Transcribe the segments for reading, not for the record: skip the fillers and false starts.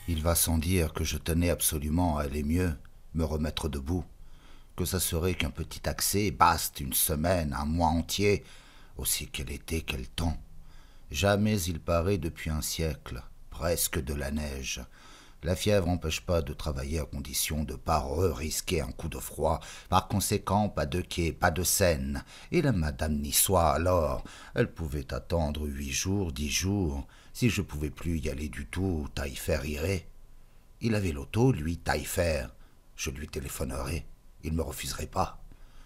Il va sans dire que je tenais absolument à aller mieux, me remettre debout, que ça serait qu'un petit accès, baste une semaine, un mois entier, aussi quel été, quel temps. Jamais il paraît depuis un siècle, presque de la neige. La fièvre n'empêche pas de travailler à condition de pas risquer un coup de froid. Par conséquent, pas de quai, pas de Seine. Et la madame niçois, alors, elle pouvait attendre 8 jours, 10 jours. Si je pouvais plus y aller du tout, Taillefer irait. Il avait l'auto, lui, Taillefer. Je lui téléphonerais. Il ne me refuserait pas.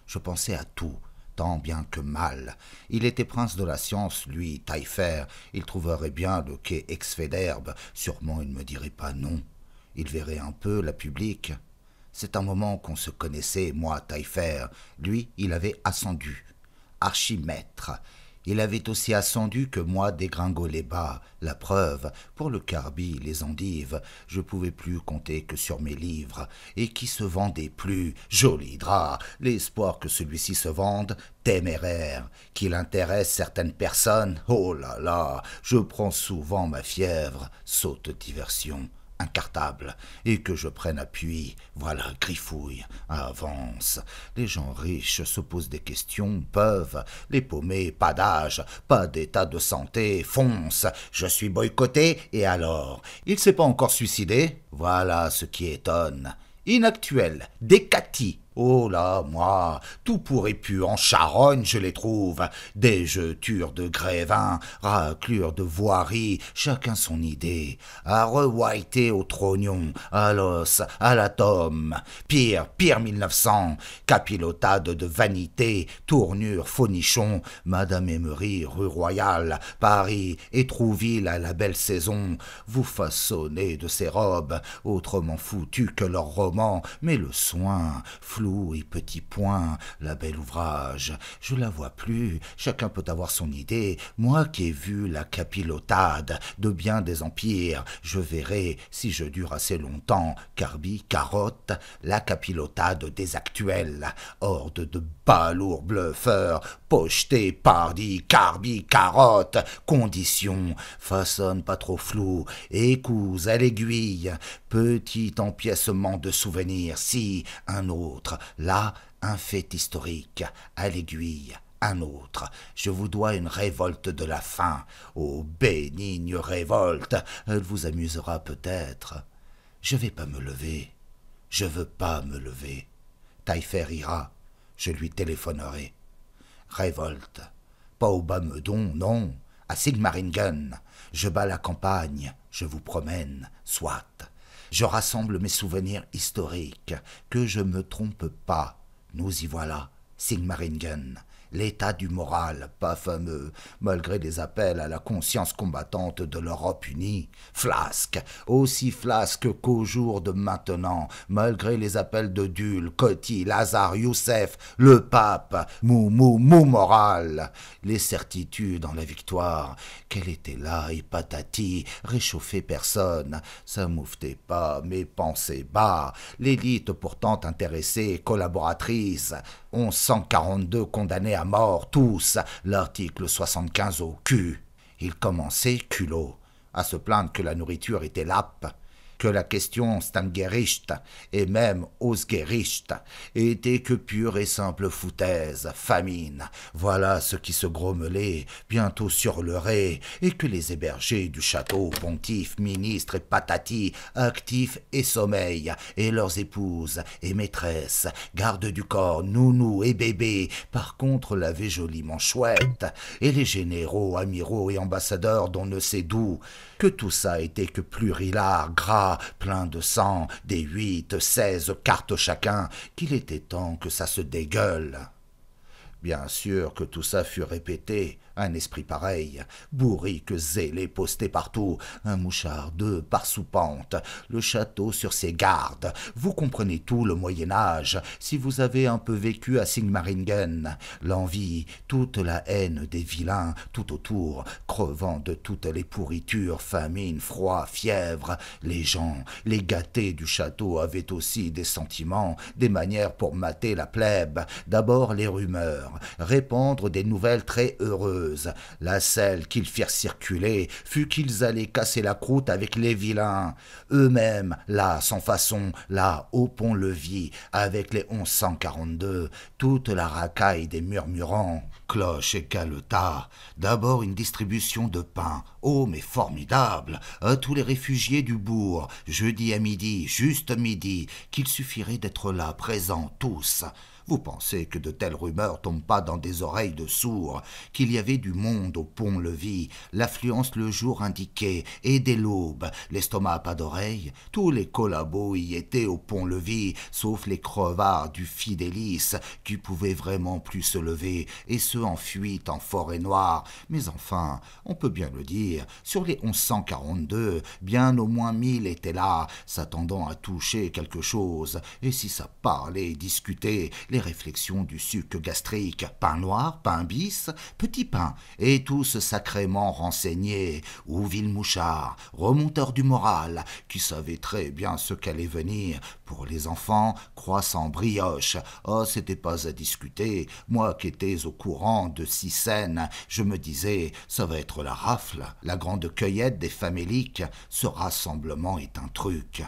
Je pensais à tout, tant bien que mal. Il était prince de la science, lui, Taillefer. Il trouverait bien le quai Exféderbe. Sûrement il ne me dirait pas non. Il verrait un peu la publique. C'est un moment qu'on se connaissait, moi, Taillefer. Lui, il avait ascendu. Archimètre. Il avait aussi ascendu que moi dégringolé bas. La preuve, pour le carbi, les endives, je pouvais plus compter que sur mes livres, et qui se vendaient plus. Joli drap, l'espoir que celui-ci se vende, téméraire, qu'il intéresse certaines personnes. Oh là là, je prends souvent ma fièvre, saute diversion incartable, et que je prenne appui, voilà, griffouille, avance. Les gens riches se posent des questions, peuvent, les paumés, pas d'âge, pas d'état de santé, fonce, je suis boycotté, et alors? Il s'est pas encore suicidé? Voilà ce qui étonne. Inactuel, décati. Oh là, moi, tout pourrait pu en charogne, je les trouve. Des jetures de grévin, raclures de voirie, chacun son idée. À rewaiter au trognon, à l'os, à l'atome. Pire 1900, capilotade de vanité, tournure faux-nichon, Madame Emery, rue Royale, Paris, Étrouville à la belle saison. Vous façonnez de ces robes, autrement foutues que leurs romans, mais le soin, flou et petit point, la belle ouvrage, je la vois plus, chacun peut avoir son idée, moi qui ai vu la capilotade de bien des empires, je verrai, si je dure assez longtemps, carbi, carotte, la capilotade des actuels, horde de balourds bluffeurs, pochetés, pardi, carbi, carotte, conditions, façonne pas trop flou, écouse à l'aiguille, petit empiècement de souvenirs, si, un autre, là, un fait historique, à l'aiguille, un autre. Je vous dois une révolte de la faim. Ô bénigne révolte, elle vous amusera peut-être. Je vais pas me lever. Je veux pas me lever. Taillefer ira. Je lui téléphonerai. Révolte. Pas au bas Meudon, non. À Sigmaringen. Je bats la campagne. Je vous promène. Soit. Je rassemble mes souvenirs historiques, que je me trompe pas. Nous y voilà, Sigmaringen, l'état du moral, pas fameux, malgré les appels à la conscience combattante de l'Europe unie. Flasque, aussi flasque qu'au jour de maintenant, malgré les appels de Dul, Coty, Lazare, Youssef, le pape, mou moral. Les certitudes en la victoire, qu'elle était là et patati, réchauffait personne, ça mouftait pas, mais pensait bas. L'élite pourtant intéressée, collaboratrice, 1142 condamnés à mort, tous, l'article 75 au cul. Il commençait, culot, à se plaindre que la nourriture était lape, que la question Stangericht et même Ausgericht était que pure et simple foutaise, famine. Voilà ce qui se grommelait, bientôt surleuré, et que les hébergés du château, pontifes, ministres et patati, actifs et sommeil, et leurs épouses et maîtresses, gardes du corps, nounous et bébés, par contre l'avaient joliment chouette, et les généraux, amiraux et ambassadeurs d'on ne sait d'où, que tout ça était que plurilard, gras, plein de sang, des 8, 16 cartes chacun, qu'il était temps que ça se dégueule. Bien sûr que tout ça fut répété, un esprit pareil, bourrique, zélé, posté partout, un mouchard d'eux par soupente, le château sur ses gardes. Vous comprenez tout le Moyen-Âge, si vous avez un peu vécu à Sigmaringen. L'envie, toute la haine des vilains, tout autour, crevant de toutes les pourritures, famine, froid, fièvre. Les gens, les gâtés du château avaient aussi des sentiments, des manières pour mater la plèbe. D'abord les rumeurs, répandre des nouvelles très heureuses, fameuse. La selle qu'ils firent circuler fut qu'ils allaient casser la croûte avec les vilains. Eux-mêmes, là, sans façon, là, au pont-levis, avec les 1142, toute la racaille des murmurants. Cloche et caletas, d'abord une distribution de pain, oh mais formidable, à tous les réfugiés du bourg, jeudi à midi, juste midi, qu'il suffirait d'être là, présents tous. Vous pensez que de telles rumeurs tombent pas dans des oreilles de sourds, qu'il y avait du monde au pont-levis, l'affluence le jour indiqué, et dès l'aube, l'estomac à pas d'oreille, tous les collabos y étaient au pont-levis, sauf les crevards du Fidélis, qui pouvaient vraiment plus se lever, et ceux en fuite en forêt noire. Mais enfin, on peut bien le dire, sur les 1142, bien au moins 1000 étaient là, s'attendant à toucher quelque chose, et si ça parlait et discutait, les réflexions du suc gastrique, pain noir, pain bis, petit pain, et tous sacrément renseignés, ou Villemouchard, remonteur du moral, qui savait très bien ce qu'allait venir. Pour les enfants, croissant brioche, oh, c'était pas à discuter, moi qui étais au courant de 6 scènes, je me disais, ça va être la rafle, la grande cueillette des faméliques, ce rassemblement est un truc.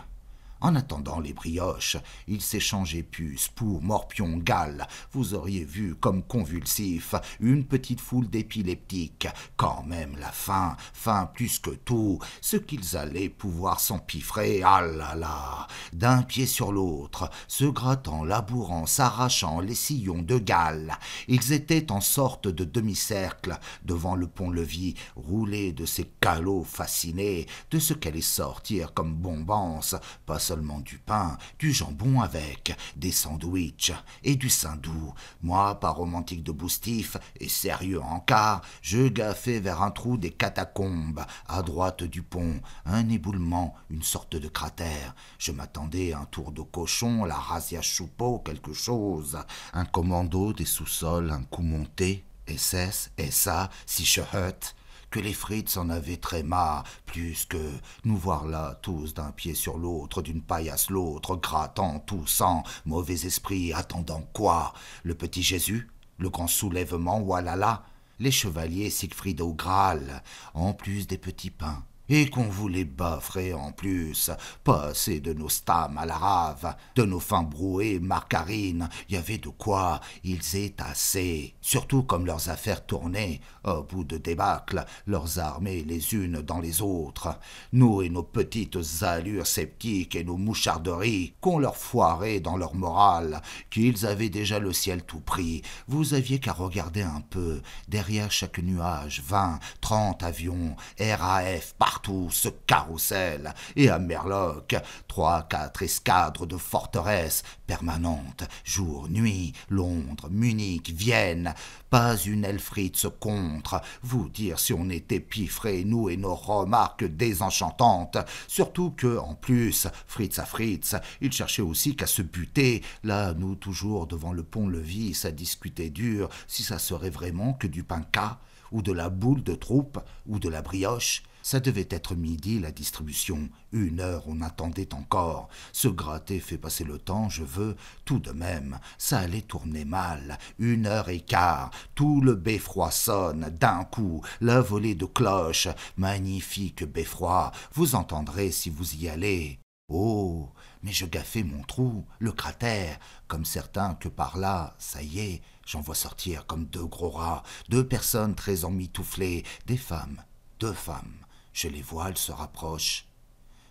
En attendant les brioches, ils s'échangeaient puces, pour morpions, galles. Vous auriez vu comme convulsif une petite foule d'épileptiques. Quand même la faim, faim plus que tout, ce qu'ils allaient pouvoir s'empiffrer, ah là là, d'un pied sur l'autre, se grattant, labourant, s'arrachant les sillons de galles. Ils étaient en sorte de demi-cercle devant le pont-levis, roulés de ces calots fascinés, de ce qu'allait sortir comme bombance, pas seulement du pain, du jambon avec, des sandwichs et du saindoux. Moi, pas romantique de boustif et sérieux en quart, je gaffais vers un trou des catacombes, à droite du pont, un éboulement, une sorte de cratère. Je m'attendais à un tour de cochon, la razzia choupeau, quelque chose, un commando des sous-sols, un coup monté, SS, SA, Sicherheit, que les Fritz en avaient très marre, plus que nous voir là, tous d'un pied sur l'autre, d'une paillasse l'autre, grattant, toussant, mauvais esprit, attendant quoi? Le petit Jésus? Le grand soulèvement, voilà, les chevaliers Siegfried au Graal, en plus des petits pains. Et qu'on voulait baffrer en plus, passer de nos stammes à la rave, de nos fins brouées margarines, y avait de quoi, ils étassaient. Surtout comme leurs affaires tournaient, au bout de débâcle, leurs armées les unes dans les autres. Nous et nos petites allures sceptiques et nos moucharderies, qu'on leur foirait dans leur morale, qu'ils avaient déjà le ciel tout pris. Vous aviez qu'à regarder un peu, derrière chaque nuage, 20, 30 avions, RAF, partout, ce carrousel, et à Merloc, 3, 4 escadres de forteresses permanentes, jour, nuit, Londres, Munich, Vienne, pas une aile Fritz contre, vous dire si on était piffrés, nous et nos remarques désenchantantes, surtout que, en plus, Fritz à Fritz, il cherchait aussi qu'à se buter, là, nous toujours devant le pont-levis, ça discutait dur, si ça serait vraiment que du pain-cas, ou de la boule de troupe, ou de la brioche. Ça devait être midi, la distribution. 1 heure, on attendait encore. Se gratter fait passer le temps, je veux. Tout de même, ça allait tourner mal. 1 heure et quart, tout le beffroi sonne, d'un coup, la volée de cloches. Magnifique beffroi, vous entendrez si vous y allez. Oh, mais je gaffais mon trou, le cratère, comme certains que par là, ça y est, j'en vois sortir comme 2 gros rats, 2 personnes très emmitouflées, des femmes, 2 femmes. Je les vois, elles se rapprochent.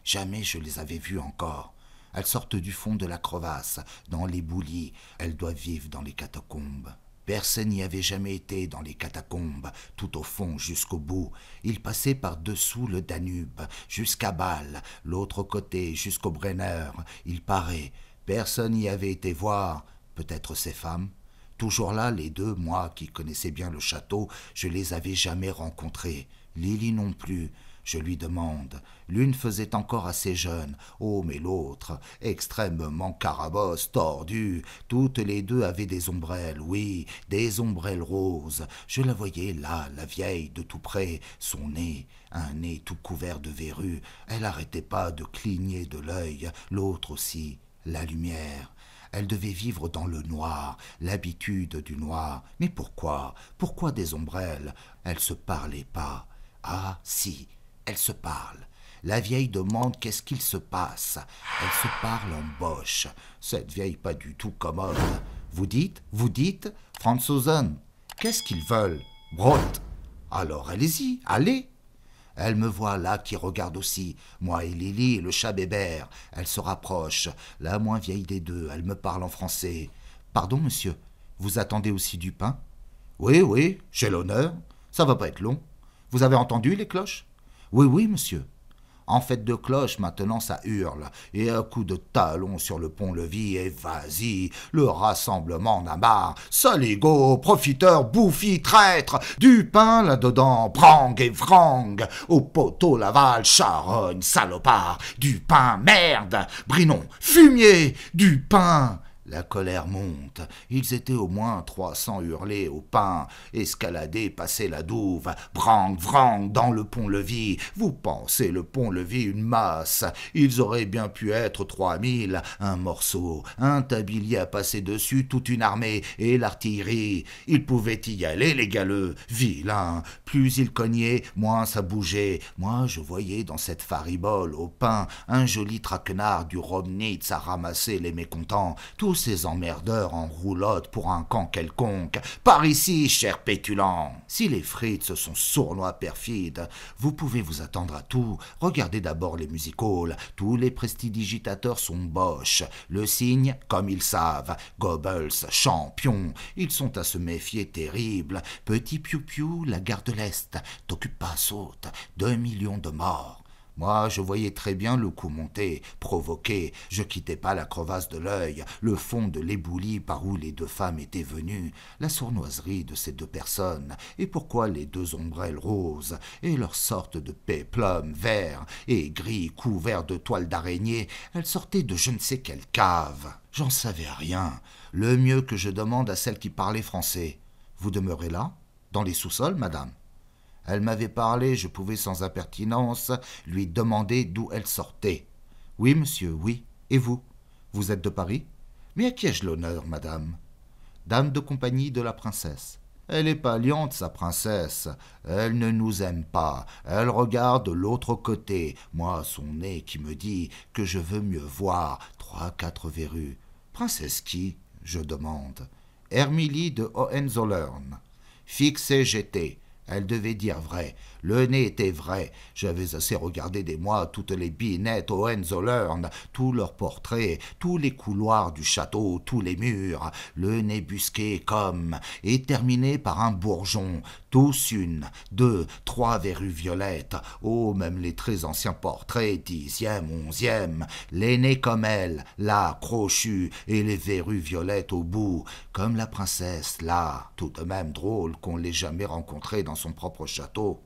Jamais je les avais vues encore. Elles sortent du fond de la crevasse, dans les boulis. Elles doivent vivre dans les catacombes. Personne n'y avait jamais été dans les catacombes, tout au fond jusqu'au bout. Il passait par-dessous le Danube, jusqu'à Bâle, l'autre côté, jusqu'au Brenner. Il paraît. Personne n'y avait été voir. Peut-être ces femmes. Toujours là, les 2, moi qui connaissais bien le château, je les avais jamais rencontrées. Lily non plus. Je lui demande. L'une faisait encore assez jeune. Oh, mais l'autre, extrêmement carabosse, tordue. Toutes les 2 avaient des ombrelles, oui, des ombrelles roses. Je la voyais là, la vieille, de tout près, son nez, un nez tout couvert de verrues. Elle n'arrêtait pas de cligner de l'œil, l'autre aussi, la lumière. Elle devait vivre dans le noir, l'habitude du noir. Mais pourquoi? Pourquoi des ombrelles? Elle se parlait pas. Ah, si, elle se parle. La vieille demande qu'est-ce qu'il se passe. Elle se parle en boche. Cette vieille pas du tout commode. Vous dites, Franzosen, qu'est-ce qu'ils veulent? Brot. Alors allez-y, allez. Elle me voit là qui regarde aussi, moi et Lily et le chat bébert. Elle se rapproche, la moins vieille des deux, elle me parle en français. Pardon, monsieur, vous attendez aussi du pain? Oui, oui, j'ai l'honneur. Ça va pas être long. Vous avez entendu les cloches? Oui, oui, monsieur. En fait de cloche, maintenant ça hurle, et un coup de talon sur le pont-levis, et vas-y, le rassemblement en a marre. Saligo, profiteur, bouffi, traître, du pain là-dedans, brang et vrang, au poteau Laval, charogne, salopard, du pain, merde, Brinon, fumier, du pain. La colère monte. Ils étaient au moins 300 hurlés au pain, escaladés, passer la douve, brang, vrang, dans le pont-levis. Vous pensez le pont-levis une masse? Ils auraient bien pu être 3000, un morceau, un tablier à passer dessus, toute une armée, et l'artillerie. Ils pouvaient y aller, les galeux, vilains. Plus ils cognaient, moins ça bougeait. Moi, je voyais dans cette faribole au pain un joli traquenard du Romnitz à ramasser les mécontents. Tous ces emmerdeurs en roulotte pour un camp quelconque. Par ici, cher pétulant. Si les frites sont sournois perfides, vous pouvez vous attendre à tout. Regardez d'abord les music-halls. Tous les prestidigitateurs sont boches. Le signe, comme ils savent. Goebbels, champion. Ils sont à se méfier terrible. Petit piou-piou, la gare de l'Est. T'occupe pas, saute. 2 millions de morts. Moi, je voyais très bien le coup monter, provoquer. Je quittais pas la crevasse de l'œil, le fond de l'éboulis par où les deux femmes étaient venues, la sournoiserie de ces deux personnes, et pourquoi les deux ombrelles roses, et leur sorte de péplum vert et gris couvert de toiles d'araignée, elles sortaient de je ne sais quelle cave. J'en savais rien. Le mieux que je demande à celle qui parlait français. Vous demeurez là, dans les sous-sols, madame? Elle m'avait parlé, je pouvais sans impertinence lui demander d'où elle sortait. Oui, monsieur, oui. Et vous? Vous êtes de Paris? Mais à qui ai-je l'honneur, madame? Dame de compagnie de la princesse. Elle est paliante, sa princesse. Elle ne nous aime pas. Elle regarde de l'autre côté. Moi, son nez qui me dit que je veux mieux voir. 3-4 verrues. Princesse qui? Je demande. Hermilie de Hohenzollern. Fixée j'étais. Elle devait dire vrai. Le nez était vrai. J'avais assez regardé des mois toutes les binettes Hohenzollern, tous leurs portraits, tous les couloirs du château, tous les murs, le nez busqué comme, et terminé par un bourgeon, tous 1, 2, 3 verrues violettes. Oh, même les très anciens portraits, 10e, 11e, les nez comme elle, là, crochus, et les verrues violettes au bout, comme la princesse, là, tout de même drôle qu'on l'ait jamais rencontrée dans son propre château.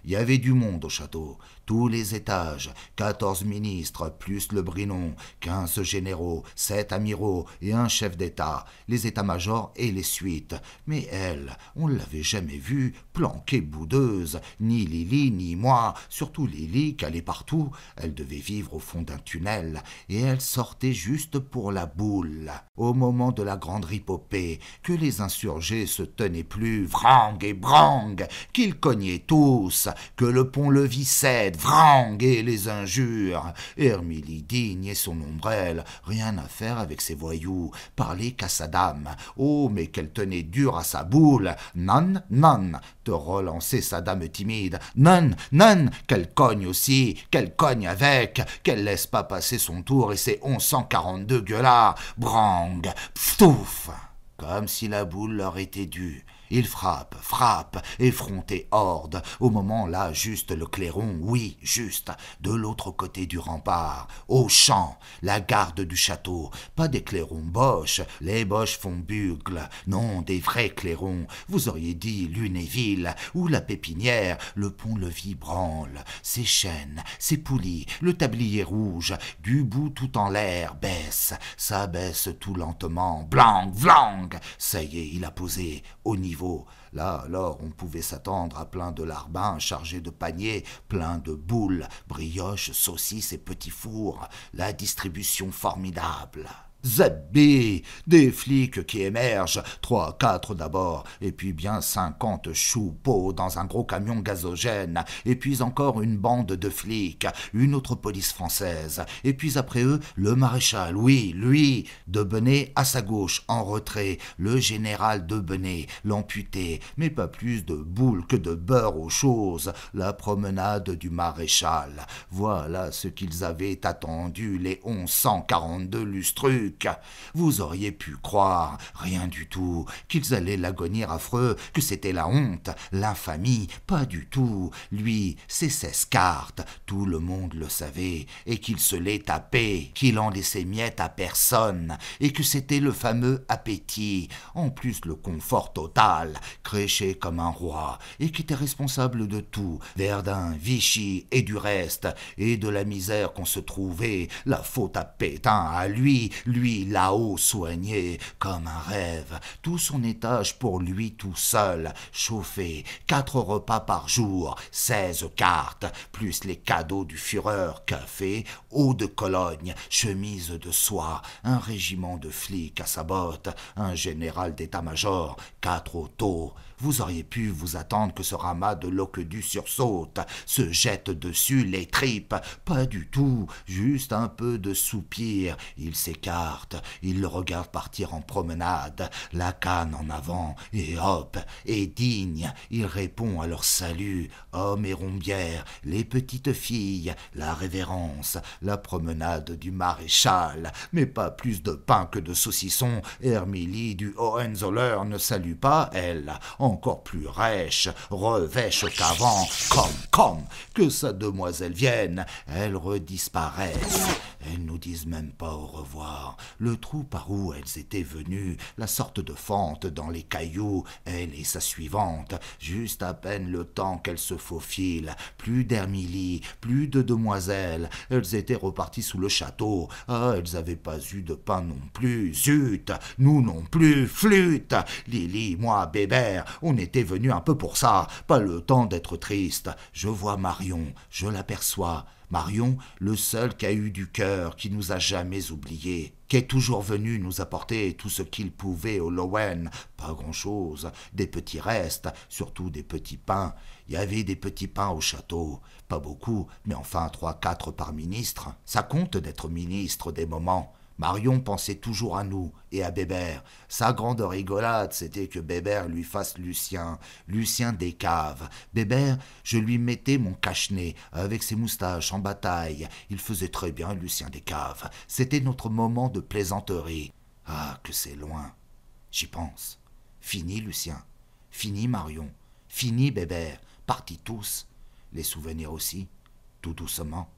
Il y avait du monde au château, tous les étages, 14 ministres, plus le Brinon, 15 généraux, 7 amiraux et un chef d'État, les états-majors et les suites. Mais elle, on ne l'avait jamais vue, planquée boudeuse, ni Lily ni moi, surtout Lily qui allait partout. Elle devait vivre au fond d'un tunnel, et elle sortait juste pour la boule. Au moment de la grande ripopée, que les insurgés se tenaient plus, vrang et brang, qu'ils cognaient tous, que le pont-levis cède, vrang et les injures. Hermilie digne et son ombrelle, rien à faire avec ces voyous, parler qu'à sa dame. Oh, mais qu'elle tenait dur à sa boule. Non, non, de relancer sa dame timide. Non, non, qu'elle cogne aussi, qu'elle cogne avec, qu'elle laisse pas passer son tour et ses 1142 gueulards. Brang, pftouf, comme si la boule leur était due. Il frappe, effronté horde. Au moment là, juste le clairon, oui, juste, de l'autre côté du rempart. Au champ, la garde du château. Pas des clairons boches, les boches font bugle. Non, des vrais clairons. Vous auriez dit Lunéville, ou la pépinière, le pont-levis branle. Ses chaînes, ses poulies, le tablier rouge, du bout tout en l'air, baisse. Ça baisse tout lentement. Blanc, vlang. Ça y est, il a posé, au niveau. Là, alors, on pouvait s'attendre à plein de larbins chargés de paniers, plein de boules, brioches, saucisses et petits fours. La distribution formidable. Zebbi, des flics qui émergent, 3, 4 d'abord, et puis bien 50 choupeaux dans un gros camion gazogène, et puis encore une bande de flics, une autre police française, et puis après eux, le maréchal, oui, lui, Debenay à sa gauche, en retrait, le général Debenay, l'amputé, mais pas plus de boules que de beurre aux choses, la promenade du maréchal. Voilà ce qu'ils avaient attendu, les 1142 lustrucs. Vous auriez pu croire, rien du tout, qu'ils allaient l'agonir affreux, que c'était la honte, l'infamie, pas du tout. Lui, c'est 16 cartes, tout le monde le savait, et qu'il se les tapait, qu'il en laissait miettes à personne, et que c'était le fameux appétit, en plus le confort total, créché comme un roi, et qui était responsable de tout, Verdun, Vichy et du reste, et de la misère qu'on se trouvait, la faute à Pétain, à lui là-haut soigné comme un rêve, tout son étage pour lui tout seul, chauffé, 4 repas par jour, 16 cartes, plus les cadeaux du Führer, café, eau de Cologne, chemise de soie, un régiment de flics à sa botte, un général d'état-major, 4 autos. Vous auriez pu vous attendre que ce ramas de loquedus sursaute, se jette dessus les tripes. Pas du tout, juste un peu de soupir. Il s'écarte, il le regarde partir en promenade, la canne en avant, et hop, et digne, il répond à leur salut, hommes et rombières, les petites filles, la révérence, la promenade du maréchal, mais pas plus de pain que de saucisson. Hermilie du Hohenzollern ne salue pas, elle, encore plus rêche, revêche qu'avant, comme, que sa demoiselle vienne, elles redisparaissent. Elles nous disent même pas au revoir. Le trou par où elles étaient venues, la sorte de fente dans les cailloux, elle et sa suivante, juste à peine le temps qu'elles se faufilent. Plus d'Hermilie, plus de demoiselles, elles étaient reparties sous le château. Ah, elles avaient pas eu de pain non plus, zut, nous non plus, flûte. Lily, moi, Bébert, on était venus un peu pour ça, pas le temps d'être triste. Je vois Marion, je l'aperçois. Marion, le seul qui a eu du cœur, qui nous a jamais oubliés, qui est toujours venu nous apporter tout ce qu'il pouvait au Lowen, pas grand-chose, des petits restes, surtout des petits pains. Il y avait des petits pains au château, pas beaucoup, mais enfin 3, 4 par ministre. Ça compte d'être ministre des moments. Marion pensait toujours à nous et à Bébert. Sa grande rigolade, c'était que Bébert lui fasse Lucien Descaves. Bébert, je lui mettais mon cache-nez avec ses moustaches en bataille. Il faisait très bien Lucien Descaves. C'était notre moment de plaisanterie. Ah, que c'est loin. J'y pense. Fini Lucien, fini Marion, fini Bébert, partis tous. Les souvenirs aussi, tout doucement.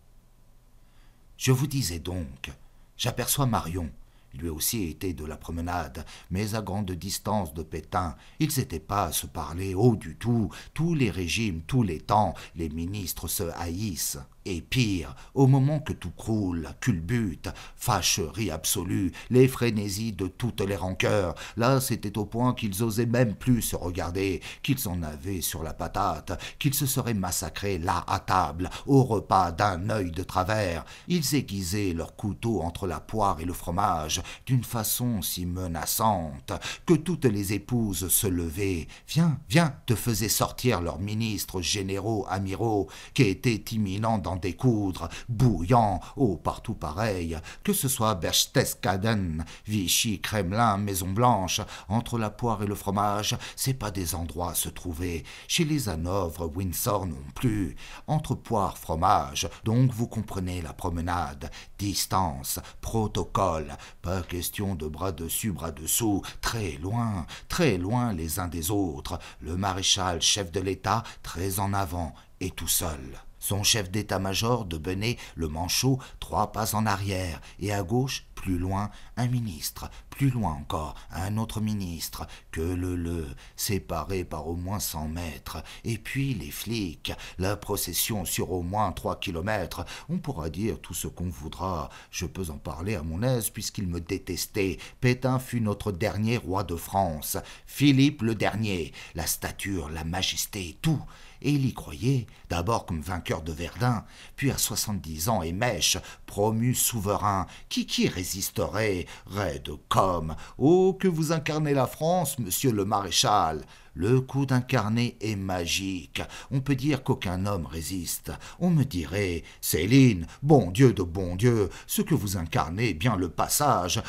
Je vous disais donc, j'aperçois Marion. Lui aussi était de la promenade, mais à grande distance de Pétain. Ils n'étaient pas à se parler, oh du tout. Tous les régimes, tous les temps, les ministres se haïssent. Et pire, au moment que tout croule, culbute, fâcherie absolue, les frénésies de toutes les rancœurs, là c'était au point qu'ils osaient même plus se regarder, qu'ils en avaient sur la patate, qu'ils se seraient massacrés là à table, au repas d'un œil de travers. Ils aiguisaient leurs couteaux entre la poire et le fromage, d'une façon si menaçante, que toutes les épouses se levaient. Viens, viens, te faisaient sortir leurs ministres, généraux, amiraux, qui étaient imminents d'en découdre, bouillant, oh partout pareil, que ce soit Berchtesgaden, Vichy, Kremlin, Maison-Blanche, entre la poire et le fromage, c'est pas des endroits à se trouver. Chez les Hanovre, Windsor non plus. Entre poire, fromage, donc vous comprenez la promenade, distance, protocole, pas question de bras dessus, bras dessous, très loin les uns des autres. Le maréchal, chef de l'État, très en avant et tout seul. Son chef d'état-major, Debenay, le manchot, 3 pas en arrière, et à gauche, plus loin, un ministre, plus loin encore, un autre ministre, que séparés par au moins 100 mètres, et puis les flics, la procession sur au moins 3 kilomètres. On pourra dire tout ce qu'on voudra, je peux en parler à mon aise puisqu'il me détestait. Pétain fut notre dernier roi de France, Philippe le dernier, la stature, la majesté, tout. et il y croyait, d'abord comme vainqueur de Verdun, puis à 70 ans et mèche, promu souverain. Qui résisterait, raide comme, oh, que vous incarnez la France, monsieur le maréchal. Le coup d'incarner est magique. On peut dire qu'aucun homme résiste. On me dirait, Céline, bon Dieu de bon Dieu, ce que vous incarnez, bien le passage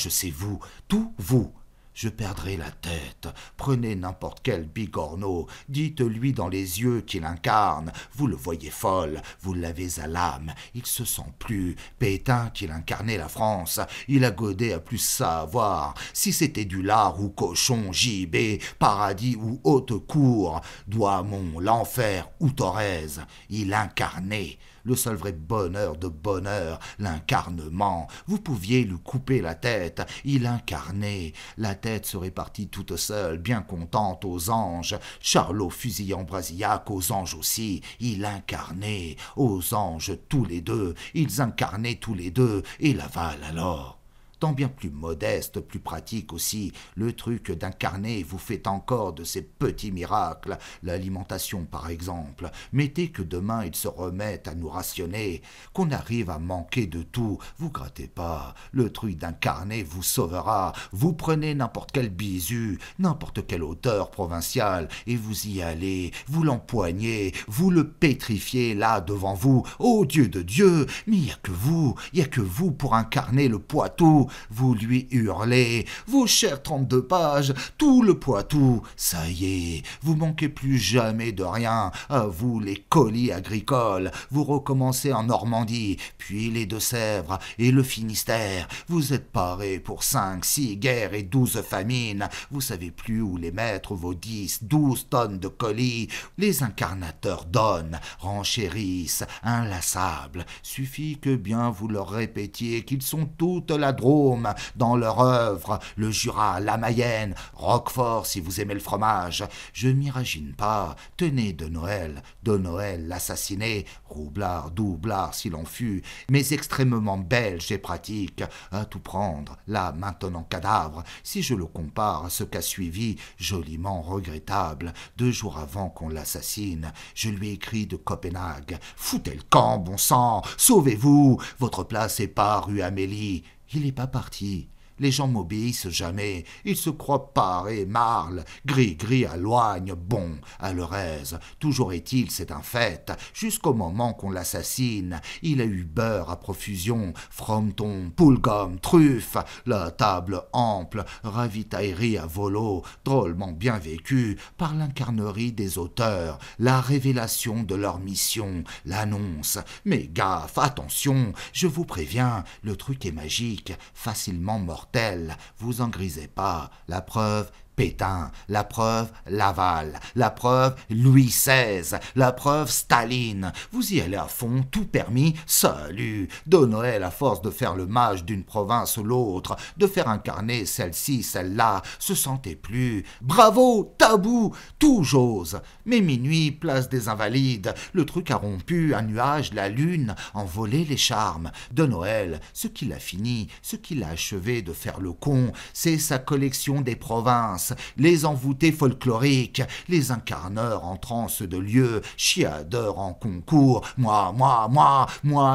c'est vous, tout vous. Je perdrai la tête. Prenez n'importe quel bigorneau, dites-lui dans les yeux qu'il incarne. Vous le voyez folle, vous l'avez à l'âme, il se sent plus. Pétain qu'il incarnait la France, il a godé à plus savoir. Si c'était du lard ou cochon, gibet, paradis ou haute cour, Douaumont, l'enfer ou Thorez, il incarnait. Le seul vrai bonheur de bonheur, l'incarnement. Vous pouviez lui couper la tête, il incarnait. La tête serait partie toute seule, bien contente aux anges. Charlot fusillant Brasillac aux anges aussi, il incarnait. Aux anges tous les deux, ils incarnaient tous les deux, et Laval alors. Tant bien plus modeste, plus pratique aussi, le truc d'incarner vous fait encore de ces petits miracles, l'alimentation par exemple. Mettez que demain ils se remettent à nous rationner, qu'on arrive à manquer de tout, vous grattez pas, le truc d'incarner vous sauvera, vous prenez n'importe quel bisu, n'importe quel auteur provincial, et vous y allez, vous l'empoignez, vous le pétrifiez là devant vous, ô Dieu de Dieu, mais il y a que vous pour incarner le Poitou. Vous lui hurlez, vos chères 32 pages, tout le Poitou, ça y est, vous manquez plus jamais de rien, à vous les colis agricoles, vous recommencez en Normandie, puis les Deux-Sèvres et le Finistère, vous êtes parés pour 5, 6 guerres et 12 famines, vous savez plus où les mettre vos 10, 12 tonnes de colis, les incarnateurs donnent, renchérissent, inlassables, suffit que bien vous leur répétiez qu'ils sont toute la Drôme dans leur œuvre, le Jura, la Mayenne, Roquefort si vous aimez le fromage. Je m'imagine pas, tenez de Noël l'assassiné, roublard, doublard s'il en fut, mais extrêmement belge et pratique, à tout prendre, là maintenant cadavre, si je le compare à ce qu'a suivi, joliment regrettable, 2 jours avant qu'on l'assassine, je lui ai écrit de Copenhague, foutez le camp, bon sang, sauvez-vous, votre place est pas rue Amélie. Il n'est pas parti. Les gens m'obéissent jamais. Ils se croient parés, marle, gris à Loigne, bon, à Lorez. Toujours est-il, c'est un fait. Jusqu'au moment qu'on l'assassine, il a eu beurre à profusion, frometon, poulgomme, truffe, la table ample, ravitaillerie à volo, drôlement bien vécue par l'incarnerie des auteurs, la révélation de leur mission, l'annonce. Mais gaffe, attention, je vous préviens, le truc est magique, facilement mortel. Vous en grisez pas. La preuve, Pétain, la preuve Laval, la preuve Louis XVI, la preuve Staline. Vous y allez à fond, tout permis, salut. De Noël, à force de faire le mage d'une province ou l'autre, de faire incarner celle-ci, celle-là, se sentait plus. Bravo, tabou, tout j'ose. Mais minuit, place des Invalides, le truc a rompu, un nuage, la lune, envolé les charmes. De Noël, ce qu'il a fini, ce qu'il a achevé de faire le con, c'est sa collection des provinces, les envoûtés folkloriques, les incarneurs en transe de lieu, chiadeurs en concours, moi,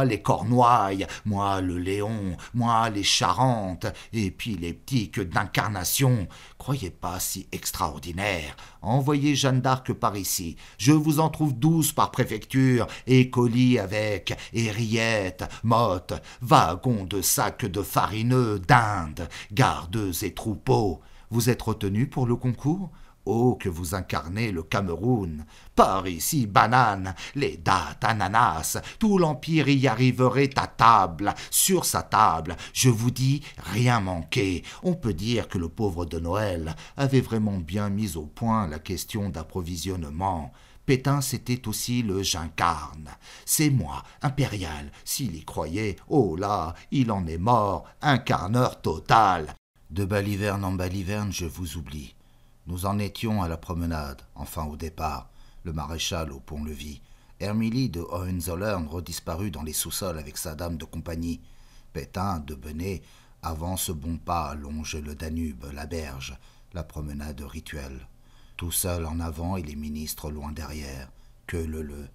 les Cornouailles, moi, le Léon, moi, les Charentes, et puis les ptiques d'incarnation. Croyez pas si extraordinaire. Envoyez Jeanne d'Arc par ici. Je vous en trouve 12 par préfecture, et colis avec, et rillettes, mottes, wagons de sacs de farineux, d'Inde, gardeuses et troupeaux. Vous êtes retenu pour le concours? Oh, que vous incarnez le Cameroun. Par ici, banane, les dattes, ananas, tout l'Empire y arriverait à table, sur sa table. Je vous dis, rien manqué. On peut dire que le pauvre de Noël avait vraiment bien mis au point la question d'approvisionnement. Pétain, c'était aussi le j'incarne. C'est moi, impérial. S'il y croyait, oh là, il en est mort, incarneur total. De baliverne en baliverne, je vous oublie. Nous en étions à la promenade, enfin au départ, le maréchal au pont-levis. Hermily de Hohenzollern redisparut dans les sous-sols avec sa dame de compagnie. Pétain, de Bennet, avance bon pas, longe le Danube, la berge, la promenade rituelle. Tout seul en avant et les ministres loin derrière. Que le.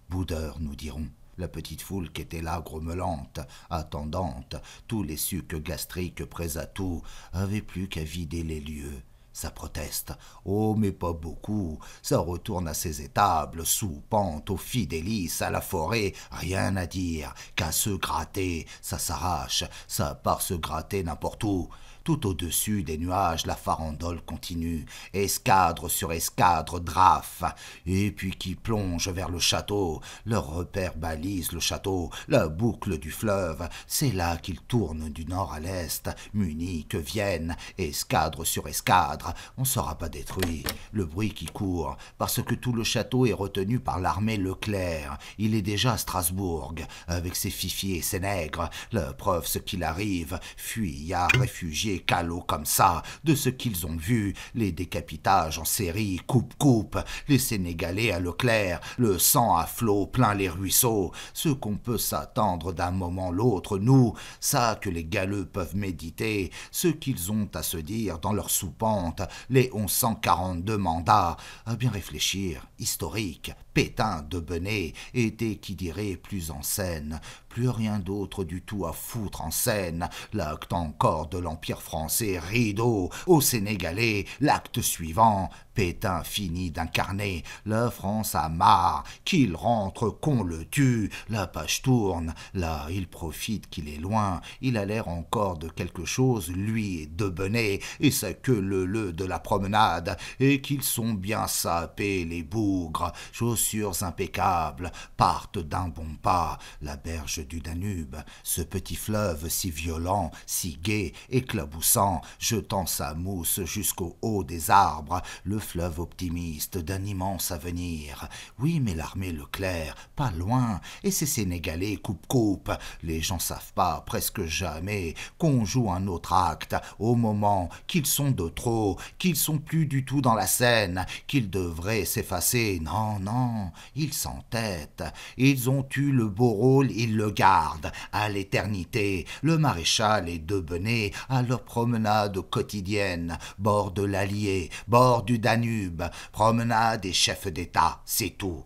Boudeur, nous dirons. La petite foule qui était là, grommelante, attendante, tous les sucs gastriques prêts à tout, avait plus qu'à vider les lieux. Ça proteste. Oh, mais pas beaucoup. Ça retourne à ses étables, sous pente, au fidélis, à la forêt. Rien à dire, qu'à se gratter. Ça s'arrache, ça part se gratter n'importe où. Tout au-dessus des nuages, la farandole continue, escadre sur escadre drafe, et puis qui plonge vers le château. Leur repère balise le château, la boucle du fleuve. C'est là qu'ils tournent du nord à l'est, Munich, Vienne, escadre sur escadre. On ne sera pas détruit. Le bruit qui court, parce que tout le château est retenu par l'armée Leclerc. Il est déjà à Strasbourg, avec ses fifis et ses nègres. La preuve, ce qu'il arrive, fuyards, réfugiés, calots comme ça, de ce qu'ils ont vu, les décapitages en série, coupe-coupe, les Sénégalais à Leclerc, le sang à flot plein les ruisseaux, ce qu'on peut s'attendre d'un moment l'autre, nous, ça que les galeux peuvent méditer, ce qu'ils ont à se dire dans leur soupente, les 1142 mandats, à bien réfléchir, historique, Pétain de Benet était, qui dirait, plus en scène, plus rien d'autre du tout à foutre en scène, l'acte encore de l'Empire français, rideau, aux Sénégalais, l'acte suivant, Pétain finit d'incarner, la France a marre, qu'il rentre, qu'on le tue, la page tourne, là il profite qu'il est loin, il a l'air encore de quelque chose, lui et de Benet, et sa queue leu de la promenade, et qu'ils sont bien sapés les bougres, chaussures impeccables, partent d'un bon pas, la berge du Danube, ce petit fleuve si violent, si gai, éclaboussant, jetant sa mousse jusqu'au haut des arbres, le fleuve optimiste d'un immense avenir. Oui, mais l'armée Leclerc, pas loin, et ces Sénégalais coupe-coupe. Les gens savent pas, presque jamais, qu'on joue un autre acte, au moment qu'ils sont de trop, qu'ils sont plus du tout dans la scène, qu'ils devraient s'effacer. Non, non, ils s'entêtent. Ils ont eu le beau rôle, ils le gardent, à l'éternité. Le maréchal et de Benet, à leur promenade quotidienne, bord de l'Allier, bord du Danube, promenade des chefs d'État, c'est tout.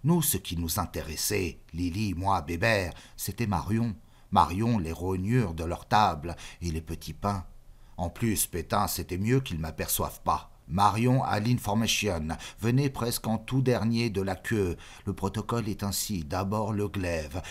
Nous, ce qui nous intéressait, Lily, moi, Bébert, c'était Marion. Marion, les rognures de leur table et les petits pains. En plus, Pétain, c'était mieux qu'ils ne m'aperçoivent pas. Marion à l'information, venait presque en tout dernier de la queue. Le protocole est ainsi, d'abord le glaive,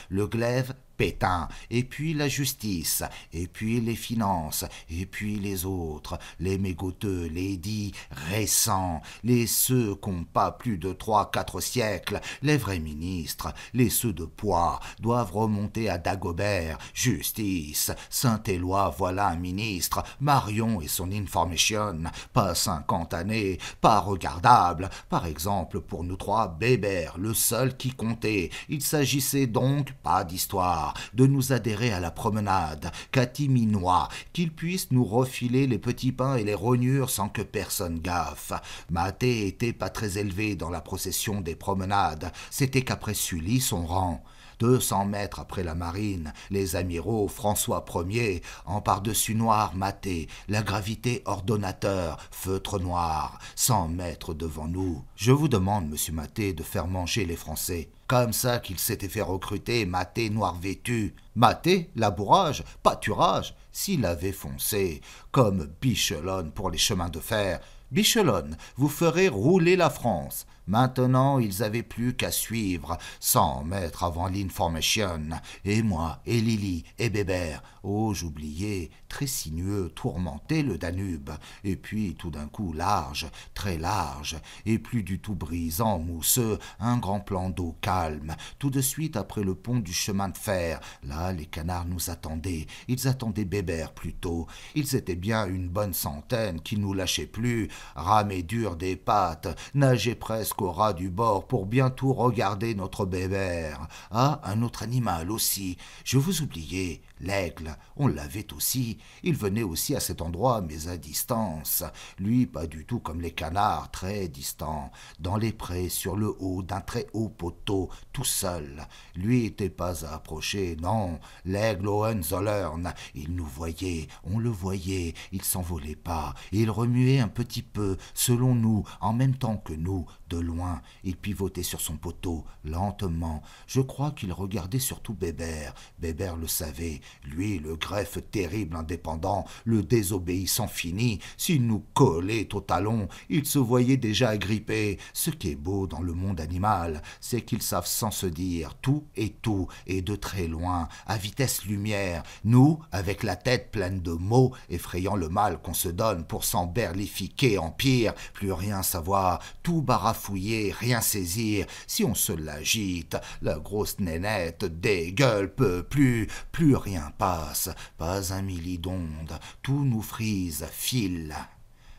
Pétain, et puis la justice, et puis les finances, et puis les autres, les mégoteux, les dits récents, les ceux qu'ont pas plus de 3-4 siècles, les vrais ministres, les ceux de poids, doivent remonter à Dagobert, justice, Saint-Éloi, voilà un ministre, Marion et son information, pas 50 années, pas regardable, par exemple pour nous trois, Bébert, le seul qui comptait, il s'agissait donc pas d'histoire, de nous adhérer à la promenade, catiminois, qu'il puisse nous refiler les petits pains et les rognures sans que personne gaffe. Maté était pas très élevé dans la procession des promenades, c'était qu'après Sully son rang. 200 mètres après la marine, les amiraux François Ier, en par-dessus noir maté, la gravité ordonnateur, feutre noir, 100 mètres devant nous. Je vous demande, monsieur Maté, de faire manger les Français. Comme ça qu'il s'était fait recruter, Maté noir vêtu. Maté, labourage, pâturage, s'il avait foncé, comme Bichelonne pour les chemins de fer. Bichelonne, vous ferez rouler la France. Maintenant, ils avaient plus qu'à suivre, 100 mètres avant l'information. Et moi, et Lily, et Bébert. Oh, j'oubliais, très sinueux, tourmenté le Danube. Et puis, tout d'un coup, large, très large, et plus du tout brisant, mousseux, un grand plan d'eau calme. Tout de suite après le pont du chemin de fer. Là, les canards nous attendaient. Ils attendaient Bébert plutôt. Ils étaient bien une bonne centaine qui nous lâchaient plus, ramaient dur des pattes, nageaient presque presque au ras du bord pour bien tout regarder notre bébert. Ah, un autre animal aussi. Je vous oubliais, l'aigle, on l'avait aussi. Il venait aussi à cet endroit, mais à distance. Lui, pas du tout comme les canards, très distant, dans les prés, sur le haut d'un très haut poteau, tout seul. Lui était pas à approcher, non. L'aigle Hohenzollern, il nous voyait, on le voyait, il s'envolait pas, il remuait un petit peu, selon nous, en même temps que nous, de loin. Il pivotait sur son poteau, lentement. Je crois qu'il regardait surtout Bébert. Bébert le savait. Lui, le greffe terrible indépendant, le désobéissant fini, s'il nous collait au talon, il se voyait déjà agrippé. Ce qui est beau dans le monde animal, c'est qu'ils savent sans se dire tout, et de très loin, à vitesse lumière. Nous, avec la tête pleine de mots, effrayant le mal qu'on se donne pour s'emberlifiquer en pire, plus rien savoir, tout barafouiller, rien saisir. Si on se l'agite, la grosse nénette dégueule, peut plus rien passe, pas un milli d'onde, tout nous frise, file.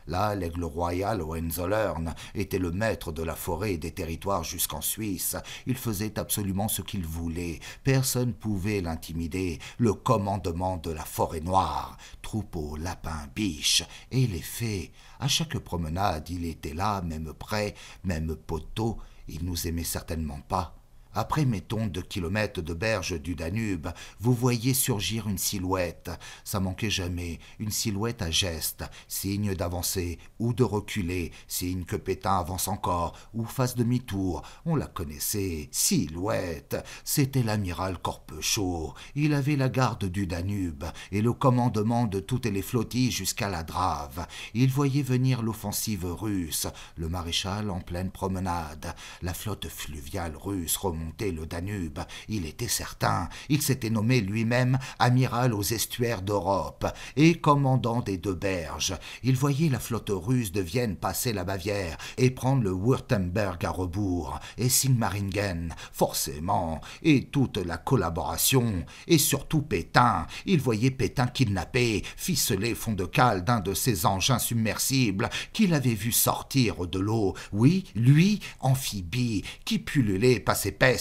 Là, l'aigle royal Hohenzollern était le maître de la forêt et des territoires jusqu'en Suisse. Il faisait absolument ce qu'il voulait. Personne ne pouvait l'intimider. Le commandement de la forêt noire. Troupeaux, lapins, biches et les fées. À chaque promenade, il était là, même près, même poteau. Il nous aimait certainement pas. Après mettons 2 kilomètres de berge du Danube, vous voyez surgir une silhouette. Ça manquait jamais, une silhouette à geste, signe d'avancer ou de reculer, signe que Pétain avance encore ou fasse demi-tour. On la connaissait, silhouette. C'était l'amiral Corpechot. Il avait la garde du Danube et le commandement de toutes les flottilles jusqu'à la Drave. Il voyait venir l'offensive russe, le maréchal en pleine promenade. La flotte fluviale russe remontait le Danube, il était certain. Il s'était nommé lui-même amiral aux estuaires d'Europe et commandant des 2 berges. Il voyait la flotte russe de Vienne passer la Bavière et prendre le Württemberg à rebours, et Sigmaringen, forcément, et toute la collaboration, et surtout Pétain. Il voyait Pétain kidnappé, ficelé fond de cale d'un de ses engins submersibles qu'il avait vu sortir de l'eau. Oui, lui, amphibie, qui pullulait pas ses pestes.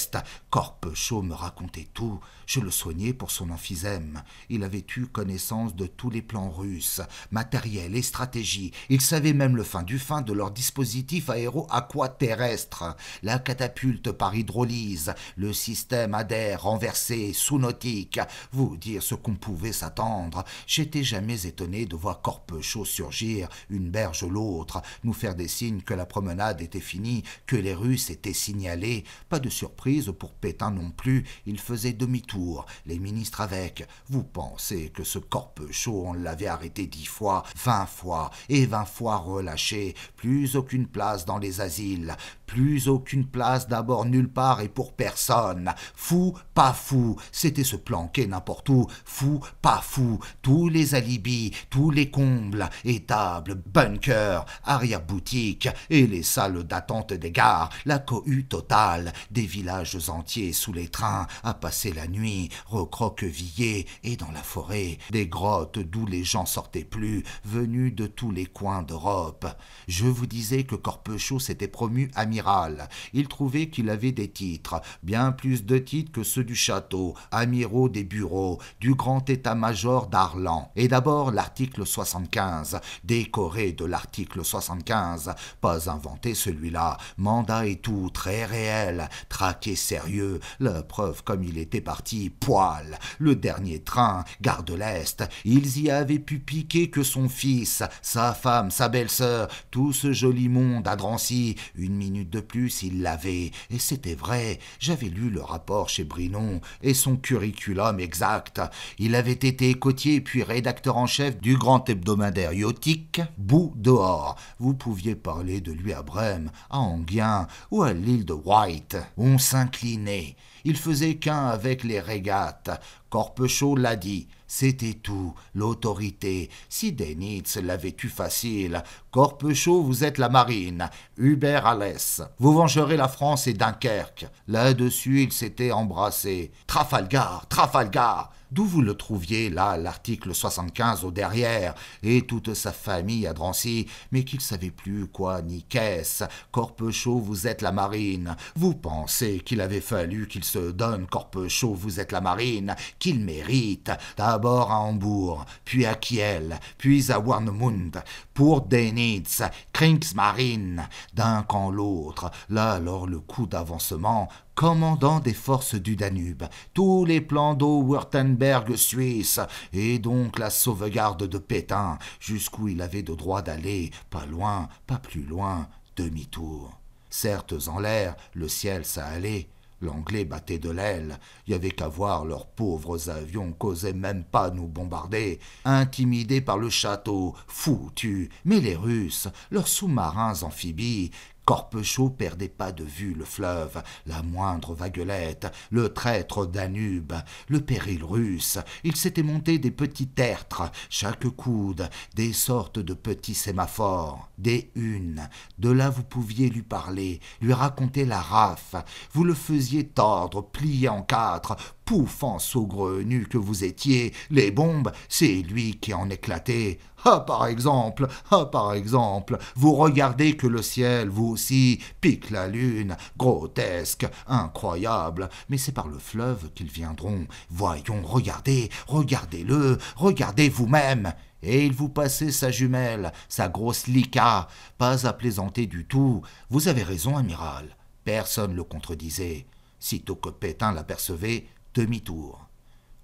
Corpechot me racontait tout. Je le soignais pour son emphysème. Il avait eu connaissance de tous les plans russes, matériel et stratégie. Il savait même le fin du fin de leur dispositif aéro-aquaterrestre, la catapulte par hydrolyse, le système ADER renversé, sous-nautique. Vous dire ce qu'on pouvait s'attendre. J'étais jamais étonné de voir Corpechot surgir, une berge l'autre, nous faire des signes que la promenade était finie, que les Russes étaient signalés. Pas de surprise pour Pétain non plus, il faisait demi-tour, les ministres avec. Vous pensez que ce Corpechot, on l'avait arrêté 10 fois, 20 fois, et 20 fois relâché, plus aucune place dans les asiles, plus aucune place d'abord nulle part et pour personne. Fou, pas fou, c'était se planquer n'importe où, fou, pas fou, tous les alibis, tous les combles, étables, bunkers, arrière-boutiques et les salles d'attente des gares, la cohue totale, des villages entiers sous les trains à passer la nuit, recroquevillés et dans la forêt, des grottes d'où les gens sortaient plus, venus de tous les coins d'Europe. Je vous disais que Corpechot s'était promu amiral. Il trouvait qu'il avait des titres, bien plus de titres que ceux du château, amiraux des bureaux, du grand état-major d'Arlan. Et d'abord l'article 75, décoré de l'article 75, pas inventé celui-là, mandat et tout, très réel, traqué sérieux, la preuve comme il était parti, poil, le dernier train, gare de l'Est, ils y avaient pu piquer que son fils, sa femme, sa belle-sœur, tout ce joli monde à Drancy, 1 minute de plus il l'avait, et c'était vrai, j'avais lu le rapport chez Brinon, et son curriculum exact, il avait été côtier puis rédacteur en chef du grand hebdomadaire iotique, Bout dehors, vous pouviez parler de lui à Brême, à Enghien, ou à l'île de White, on s'inclinait. Il faisait qu'un avec les régates. Corpechot l'a dit, C'était tout, l'autorité. Si Dönitz l'avait eu facile. Corpechot, vous êtes la marine. Hubert Alès. Vous vengerez la France et Dunkerque. Là-dessus, ils s'étaient embrassés. Trafalgar, Trafalgar. D'où vous le trouviez, là, l'article 75 au derrière, et toute sa famille à Drancy, mais qu'il savait plus quoi ni qu'est-ce. Corpechot, vous êtes la marine. Vous pensez qu'il avait fallu qu'il se donne, Corpechot, vous êtes la marine, qu'il mérite, d'abord à Hambourg, puis à Kiel, puis à Warnemund, pour Dönitz, Kriegsmarine, d'un camp l'autre. Là, alors, le coup d'avancement, commandant des forces du Danube, tous les plans d'eau Wurtemberg suisse, et donc la sauvegarde de Pétain, jusqu'où il avait de droit d'aller, pas loin, pas plus loin, demi-tour. Certes, en l'air, le ciel ça allait, l'anglais battait de l'aile, y avait qu'à voir leurs pauvres avions qu'osaient même pas nous bombarder, intimidés par le château, foutus, mais les Russes, leurs sous-marins amphibies, Corpechot perdait pas de vue le fleuve, la moindre vaguelette, le traître Danube, le péril russe. Il s'était monté des petits tertres, chaque coude, des sortes de petits sémaphores, des unes. De là vous pouviez lui parler, lui raconter la rafle. Vous le faisiez tordre, plier en quatre, pouffant saugrenu que vous étiez. Les bombes, c'est lui qui en éclatait. Ah, par exemple, vous regardez que le ciel, vous aussi, pique la lune, grotesque, incroyable, mais c'est par le fleuve qu'ils viendront. Voyons, regardez-le, regardez vous-même. Et il vous passait sa jumelle, sa grosse Lika, pas à plaisanter du tout. Vous avez raison, amiral. Personne ne le contredisait. Sitôt que Pétain l'apercevait, demi-tour.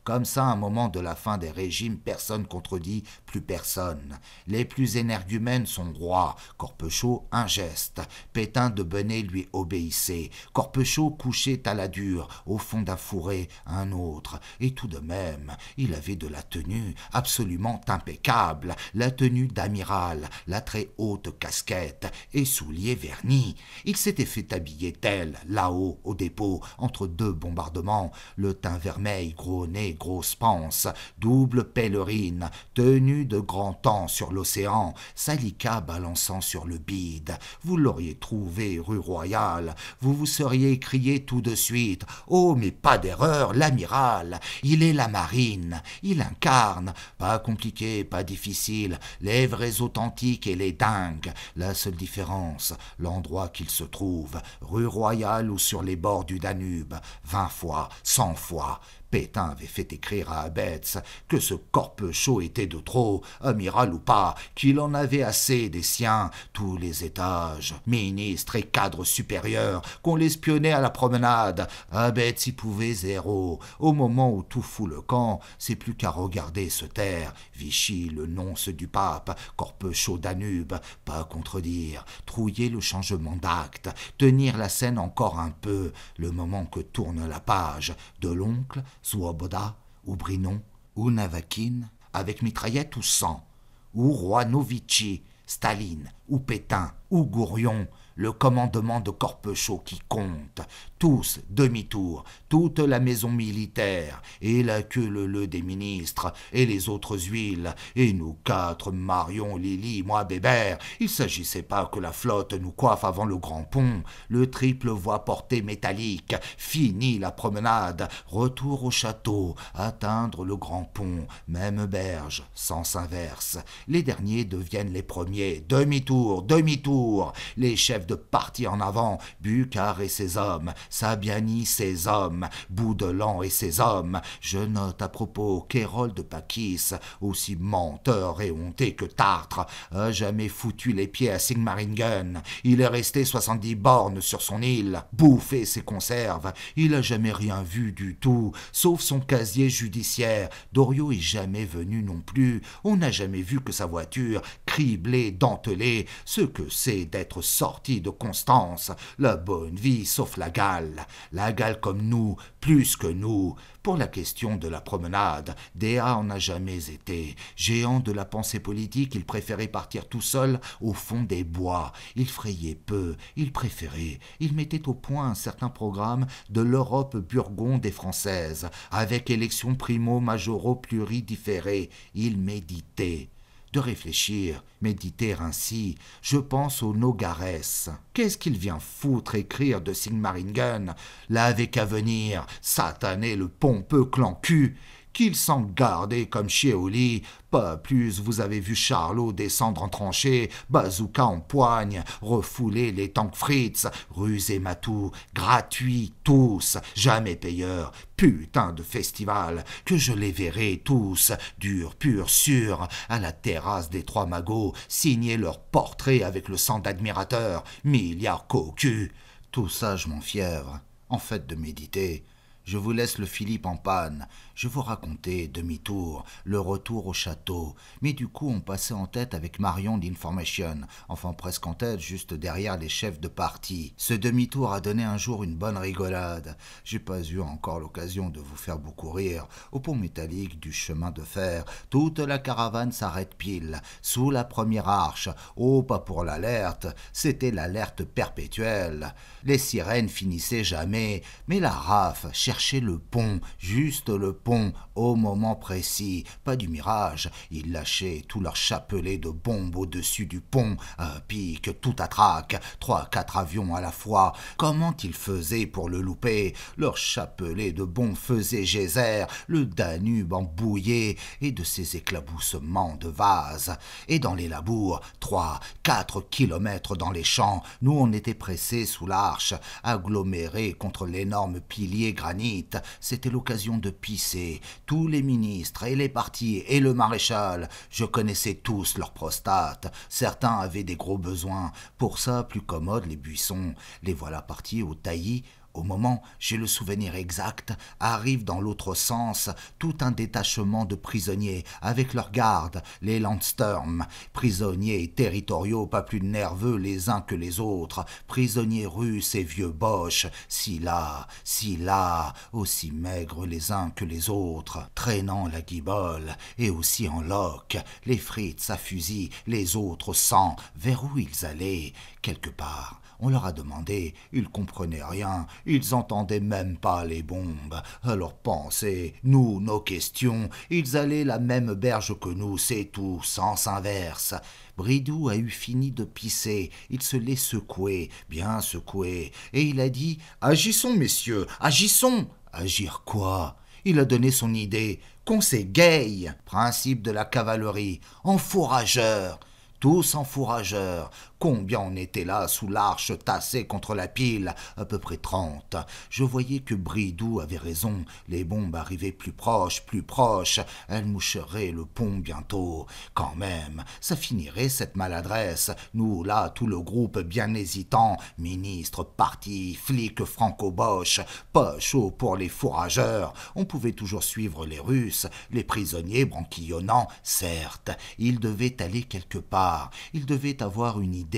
Comme ça, à un moment de la fin des régimes, personne contredit plus personne. Les plus énergumènes sont rois. Corpechot, un geste. Pétain de Benet lui obéissait. Corpechot couchait à la dure, au fond d'un fourré, un autre. Et tout de même, il avait de la tenue absolument impeccable. La tenue d'amiral, la très haute casquette et souliers vernis. Il s'était fait habiller tel, là-haut, au dépôt, entre deux bombardements. Le teint vermeil, gros nez, grosse panse, double pèlerine, tenue de grand temps sur l'océan, Salika balançant sur le bide. Vous l'auriez trouvé rue Royale, vous vous seriez écrié tout de suite « Oh, mais pas d'erreur, l'amiral, il est la marine, il incarne, pas compliqué, pas difficile, les vrais authentiques et les dingues. La seule différence, l'endroit qu'il se trouve, rue Royale ou sur les bords du Danube, 20 fois, 100 fois. » Pétain avait fait écrire à Abetz que ce Corpechot était de trop, amiral ou pas, qu'il en avait assez des siens, tous les étages, ministres et cadres supérieurs, qu'on l'espionnait à la promenade. Abetz y pouvait zéro. Au moment où tout fout le camp, c'est plus qu'à regarder se taire. Vichy, le nonce du pape, Corpechot Danube, pas contredire, trouiller le changement d'acte, tenir la scène encore un peu, le moment que tourne la page, de l'oncle, Swoboda, ou Brinon, ou Navakin, avec mitraillette ou sans, ou Roanovici, Staline, ou Pétain, ou Gourion, le commandement de Corpechot qui compte, tous demi-tour, toute la maison militaire, et la queue leu des ministres, et les autres huiles, et nous quatre, Marion, Lily, moi, Bébert. Il s'agissait pas que la flotte nous coiffe avant le grand pont, le triple voie portée métallique, fini la promenade, retour au château, atteindre le grand pont, même berge, sens inverse. Les derniers deviennent les premiers, demi-tour, les chefs de parti en avant, Bucquart et ses hommes, Sabiani ses hommes, Boudelan et ses hommes. Je note à propos qu'Hérold de Pakis, aussi menteur et honté que Tartre, a jamais foutu les pieds à Sigmaringen. Il est resté 70 bornes sur son île, bouffé ses conserves. Il a jamais rien vu du tout, sauf son casier judiciaire. Doriot est jamais venu non plus. On n'a jamais vu que sa voiture, criblée, dentelée, ce que c'est d'être sorti vie de Constance, la bonne vie sauf la gale comme nous, plus que nous. Pour la question de la promenade, Déa en a jamais été. Géant de la pensée politique, il préférait partir tout seul au fond des bois. Il frayait peu, il préférait. Il mettait au point un certain programme de l'Europe burgonde et française, avec élections primo-majoraux pluridifférées. Il méditait. De réfléchir, méditer ainsi, je pense au Nogares. Qu'est-ce qu'il vient foutre écrire de Sigmaringen? Là avec à venir, satané le pompeux clan cul, qu'il s'en gardait comme chier au lit. Pas plus vous avez vu Charlot descendre en tranchée, bazooka en poigne, refouler les tanks Fritz, rusé matou, gratuits tous, jamais payeurs, putain de festival, que je les verrai tous, dur, pur, sûr, à la terrasse des Trois Magots, signer leur portrait avec le sang d'admirateurs, milliards cocus. Tout ça je m'en fièvre, en fait de méditer. Je vous laisse le Philippe en panne. Je vous racontais, demi-tour, le retour au château. Mais du coup, on passait en tête avec Marion d'Information. Enfin, presque en tête, juste derrière les chefs de parti. Ce demi-tour a donné un jour une bonne rigolade. J'ai pas eu encore l'occasion de vous faire beaucoup rire. Au pont métallique du chemin de fer, toute la caravane s'arrête pile. Sous la première arche. Oh, pas pour l'alerte. C'était l'alerte perpétuelle. Les sirènes finissaient jamais. Mais la RAF cherchait le pont, juste le pont, au moment précis, pas du mirage. Ils lâchaient tout leur chapelet de bombes au-dessus du pont, à pic, tout à trac, 3-4 avions à la fois. Comment ils faisaient pour le louper? Leur chapelet de bombes faisait geyser, le Danube embouillé, et de ces éclaboussements de vases. Et dans les labours, 3-4 kilomètres dans les champs, nous on était pressés sous l'arche, agglomérés contre l'énorme pilier granit. C'était l'occasion de pisser. Tous les ministres et les partis et le maréchal, je connaissais tous leurs prostates. Certains avaient des gros besoins. Pour ça, plus commode les buissons. Les voilà partis au taillis. Au moment, j'ai le souvenir exact, arrive dans l'autre sens tout un détachement de prisonniers, avec leurs gardes, les Landsturm, prisonniers territoriaux pas plus nerveux les uns que les autres, prisonniers russes et vieux boches, si là, aussi maigres les uns que les autres, traînant la guibole, et aussi en loque, les Fritz à fusil, les autres sans, vers où ils allaient, quelque part. On leur a demandé, ils comprenaient rien, ils entendaient même pas les bombes. Alors pensez, nous, nos questions, ils allaient la même berge que nous, c'est tout, sens inverse. Bridoux a eu fini de pisser, il se l'est secoué, bien secoué, et il a dit « Agissons, messieurs, agissons !» Agir quoi? Il a donné son idée, qu'on s'égaye, principe de la cavalerie, enfourageur. Tous enfourageurs. Combien on était là, sous l'arche, tassés contre la pile? À peu près 30. Je voyais que Bridoux avait raison. Les bombes arrivaient plus proches. Elles moucheraient le pont bientôt. Quand même, ça finirait cette maladresse. Nous, là, tout le groupe bien hésitant. Ministres, partis, flics franco-boches. Pas chaud pour les fourrageurs. On pouvait toujours suivre les Russes. Les prisonniers branquillonnants, certes. Ils devaient aller quelque part. Il devait avoir une idée.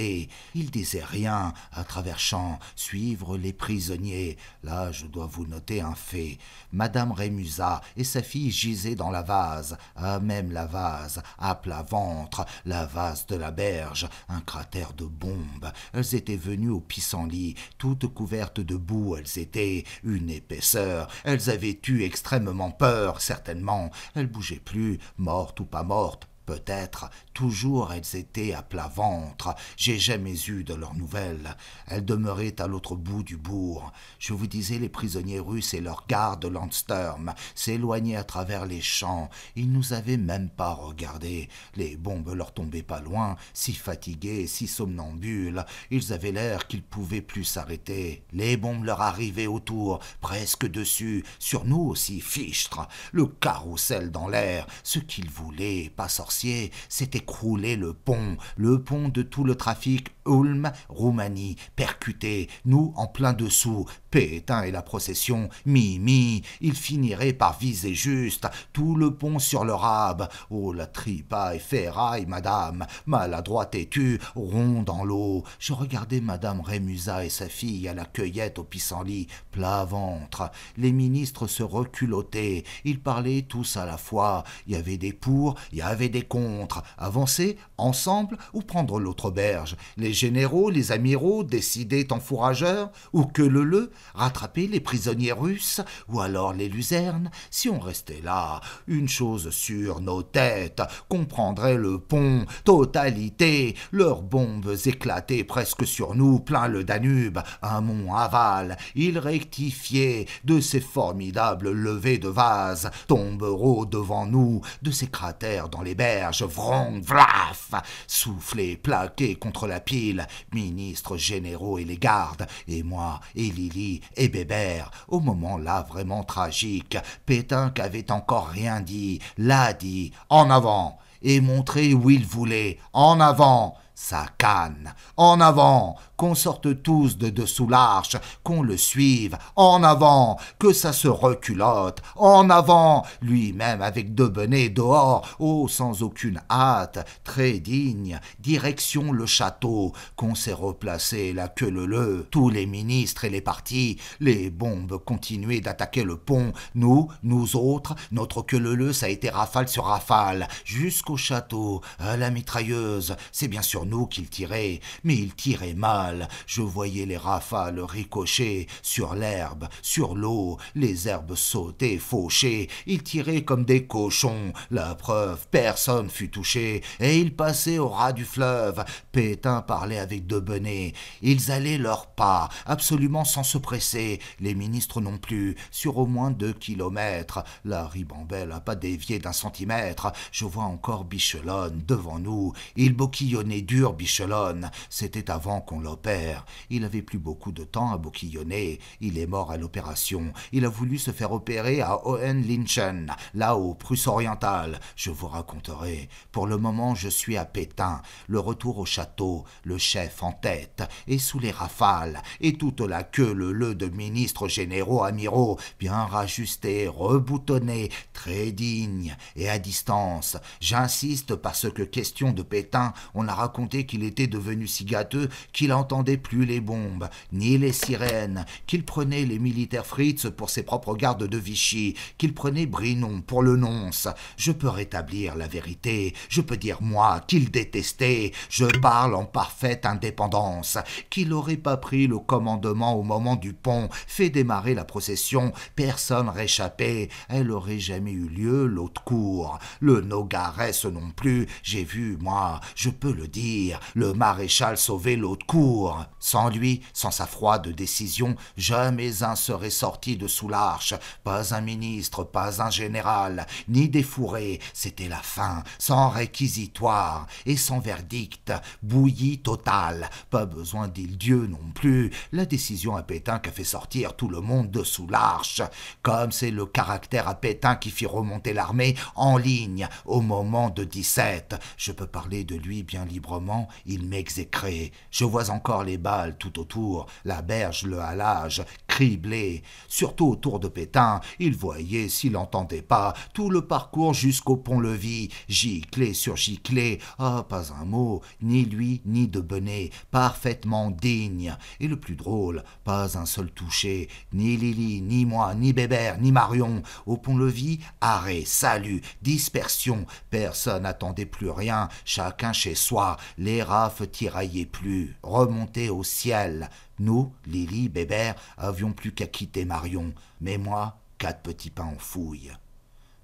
Il disait rien, à travers champs, suivre les prisonniers. Là, je dois vous noter un fait. Madame Rémusat et sa fille gisaient dans la vase. Ah, même la vase, à plat ventre, la vase de la berge, un cratère de bombes. Elles étaient venues au pissenlit, toutes couvertes de boue, elles étaient, une épaisseur. Elles avaient eu extrêmement peur, certainement. Elles bougeaient plus, mortes ou pas mortes. Peut-être, toujours elles étaient à plat ventre. J'ai jamais eu de leurs nouvelles. Elles demeuraient à l'autre bout du bourg. Je vous disais, les prisonniers russes et leurs gardes Landsturm s'éloignaient à travers les champs. Ils nous avaient même pas regardés. Les bombes leur tombaient pas loin, si fatigués, si somnambules. Ils avaient l'air qu'ils pouvaient plus s'arrêter. Les bombes leur arrivaient autour, presque dessus, sur nous aussi, fichtre. Le carrousel dans l'air, ce qu'ils voulaient, pas sorcier. financier, s'est écroulé le pont de tout le trafic Ulm-Roumanie, percuté, nous en plein dessous, Pétain et la procession, mi, il finirait par viser juste, tout le pont sur le rab. Oh, la tripaille, ferraille, madame, maladroite têtue, rond dans l'eau. Je regardais madame Rémusat et sa fille à la cueillette au pissenlit, plat ventre. Les ministres se reculottaient, ils parlaient tous à la fois. Il y avait des pour, il y avait des contre. Avancer, ensemble, ou prendre l'autre berge. Les généraux, les amiraux décidaient en fourrageurs, ou que le rattraper les prisonniers russes, ou alors les luzernes. Si on restait là, une chose sur nos têtes, qu'on prendrait le pont, totalité, leurs bombes éclataient presque sur nous, plein le Danube, un mont aval. Ils rectifiaient de ces formidables levées de vases, tombereaux devant nous, de ces cratères dans les berges, vrong, vlaf, soufflés, plaqués contre la pile, ministres, généraux et les gardes, et moi, et Lily, et Bébert, au moment là vraiment tragique, Pétain qu'avait encore rien dit, l'a dit, en avant, et montré où il voulait, en avant, sa canne, en avant, qu'on sorte tous de dessous l'arche, qu'on le suive, en avant, que ça se reculotte, en avant, lui-même avec Debenay dehors, oh, sans aucune hâte, très digne, direction le château, qu'on s'est replacé la queue leu, tous les ministres et les partis, les bombes continuaient d'attaquer le pont, nous autres, notre queue leu, ça a été rafale sur rafale, jusqu'au château, à la mitrailleuse, c'est bien sûr nous qu'il tirait, mais il tirait mal. Je voyais les rafales ricocher sur l'herbe, sur l'eau, les herbes sautaient, fauchées. Il tirait comme des cochons. La preuve, personne fut touché, et il passait au ras du fleuve. Pétain parlait avec Debenay. Ils allaient leurs pas, absolument sans se presser. Les ministres non plus, sur au moins 2 kilomètres. La ribambelle n'a pas dévié d'1 centimètre. Je vois encore Bichelonne devant nous. Il boquillonnait dur, Bichelonne. C'était avant qu'on l'opère. Il avait plus beaucoup de temps à boquillonner. Il est mort à l'opération. Il a voulu se faire opérer à Hohenlinchen, là au Prusse-Orientale. Je vous raconterai. Pour le moment, je suis à Pétain. Le retour au château, le chef en tête, et sous les rafales, et toute la queue leu de ministres généraux, amiraux, bien rajustés, reboutonnés, très dignes, et à distance. J'insiste parce que question de Pétain, on a raconté qu'il était devenu si gâteux qu'il n'entendait plus les bombes, ni les sirènes, qu'il prenait les militaires Fritz pour ses propres gardes de Vichy, qu'il prenait Brinon pour le nonce. Je peux rétablir la vérité, je peux dire moi qu'il détestait, je parle en parfaite indépendance, qu'il n'aurait pas pris le commandement au moment du pont, fait démarrer la procession, personne réchappait, elle aurait jamais eu lieu l'autre cour, le Nogares non plus, j'ai vu moi, je peux le dire, le maréchal sauver l'autre cour. Sans lui, sans sa froide décision, jamais un serait sorti de sous l'arche, pas un ministre, pas un général, ni des fourrés, c'était la fin, sans réquisitoire et sans verdict, bouillie totale, pas besoin d'île-dieu non plus, la décision à Pétain qu'a fait sortir tout le monde de sous l'arche, comme c'est le caractère à Pétain qui fit remonter l'armée en ligne au moment de 17. Je peux parler de lui bien librement, il m'exécrait. Je vois encore les balles tout autour, la berge, le halage, criblé. Surtout autour de Pétain, il voyait, s'il n'entendait pas, tout le parcours jusqu'au pont-levis, giclé sur giclé. Ah, pas un mot, ni lui, ni Debenay, parfaitement digne. Et le plus drôle, pas un seul touché, ni Lily, ni moi, ni Bébert, ni Marion. Au pont-levis, arrêt, salut, dispersion. Personne n'attendait plus rien, chacun chez soi. Les rafles tiraillaient plus, remontaient au ciel. Nous, Lily, Bébert, avions plus qu'à quitter Marion, mais moi, 4 petits pains en fouille.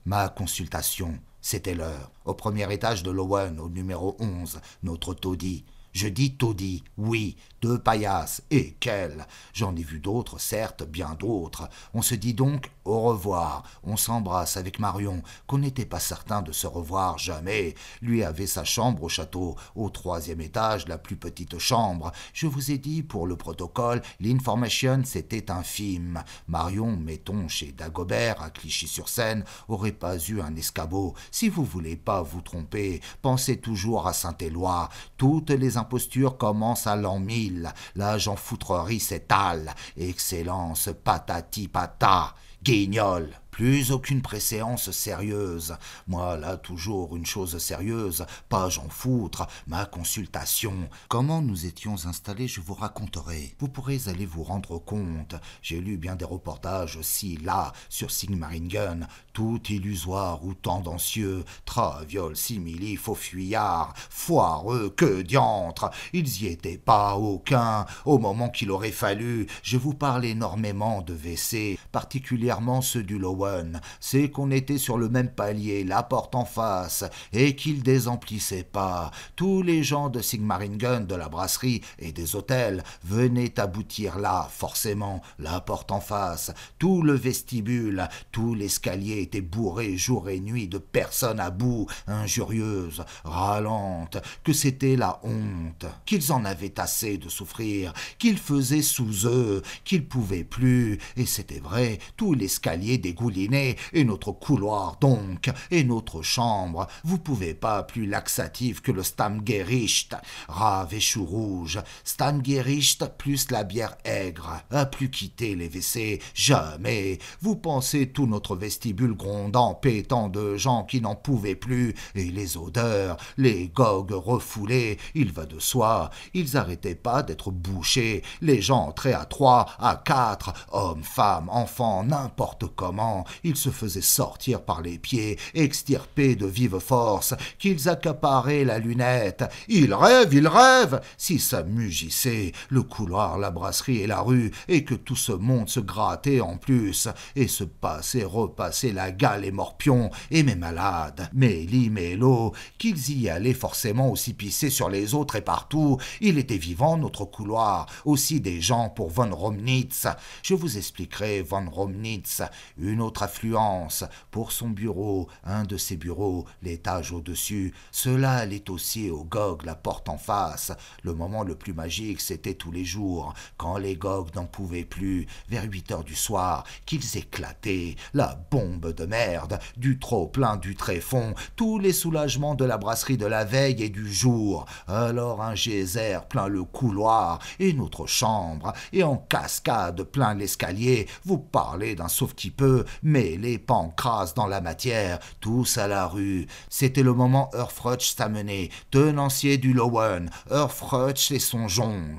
Ma consultation, c'était l'heure, au premier étage de l'Owen, au numéro 11, notre taudis. Je dis taudis, oui, deux paillasses, et quelles! J'en ai vu d'autres, certes, bien d'autres. On se dit donc au revoir, on s'embrasse avec Marion, qu'on n'était pas certain de se revoir jamais. Lui avait sa chambre au château, au 3e étage, la plus petite chambre. Je vous ai dit, pour le protocole, l'information, c'était infime. Marion, mettons, chez Dagobert, à Clichy-sur-Seine, aurait pas eu un escabeau. Si vous voulez pas vous tromper, pensez toujours à Saint-Éloi. Toutes les impostures commencent à l'an 1000. La jeanfoutrerie s'étale. Excellence, patati pata, guignol. Plus aucune préséance sérieuse. Moi, là, toujours une chose sérieuse, pas j'en foutre, ma consultation. Comment nous étions installés, je vous raconterai. Vous pourrez aller vous rendre compte. J'ai lu bien des reportages aussi, là, sur Sigmaringen, tout illusoire ou tendancieux, traviole, simili, faux fuyards, foireux, que diantre. Ils y étaient pas, aucun. Au moment qu'il aurait fallu, je vous parle énormément de WC, particulièrement ceux du Lower. C'est qu'on était sur le même palier, la porte en face, et qu'ils désemplissaient pas. Tous les gens de Sigmaringen, de la brasserie et des hôtels venaient aboutir là, forcément, la porte en face. Tout le vestibule, tout l'escalier était bourré jour et nuit de personnes à bout, injurieuses, râlantes, que c'était la honte, qu'ils en avaient assez de souffrir, qu'ils faisaient sous eux, qu'ils pouvaient plus, et c'était vrai, tout l'escalier dégoulinait, et notre couloir donc, et notre chambre, vous pouvez pas plus laxatif que le Stammgericht, rave et chou rouge, Stammgericht plus la bière aigre, a plus quitté les WC, jamais, vous pensez tout notre vestibule grondant, pétant de gens qui n'en pouvaient plus, et les odeurs, les gogues refoulés, il va de soi, ils arrêtaient pas d'être bouchés, les gens entraient à 3, à 4, hommes, femmes, enfants, n'importe comment, ils se faisaient sortir par les pieds, extirpés de vive force, qu'ils accaparaient la lunette. Ils rêvent, si ça mugissait, le couloir, la brasserie et la rue, et que tout ce monde se grattait en plus, et se passait, repassait la gale et morpion, et mes malades, Mélie, Mélo, qu'ils y allaient forcément aussi pisser sur les autres et partout, il était vivant notre couloir, aussi des gens pour von Romnitz. Je vous expliquerai von Romnitz, une autre affluence, pour son bureau, un de ses bureaux, l'étage au-dessus. Cela allait aussi au GOG, la porte en face. Le moment le plus magique, c'était tous les jours, quand les GOG n'en pouvaient plus, vers 8 heures du soir, qu'ils éclataient, la bombe de merde, du trop-plein, du tréfond, tous les soulagements de la brasserie de la veille et du jour. Alors un geyser plein le couloir, et notre chambre, et en cascade plein l'escalier, vous parlez d'un sauve-qui-peut, mais les pancras dans la matière, tous à la rue. C'était le moment Earfrutch s'amenait, tenancier du Lowen, Earfrutch et son jonc.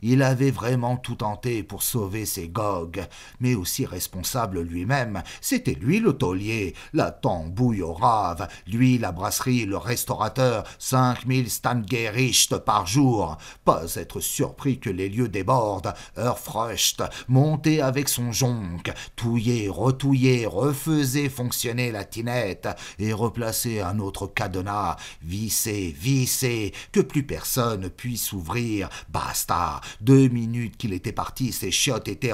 Il avait vraiment tout tenté pour sauver ses gogues, mais aussi responsable lui-même. C'était lui le taulier, la tambouille au rave, lui la brasserie, le restaurateur, 5000 Stammgericht par jour. Pas être surpris que les lieux débordent. Earfrutch, monté avec son jonc, touillé, retouillé, refaisait fonctionner la tinette et replacer un autre cadenas, vissé, que plus personne puisse ouvrir. Basta, 2 minutes qu'il était parti, ses chiottes étaient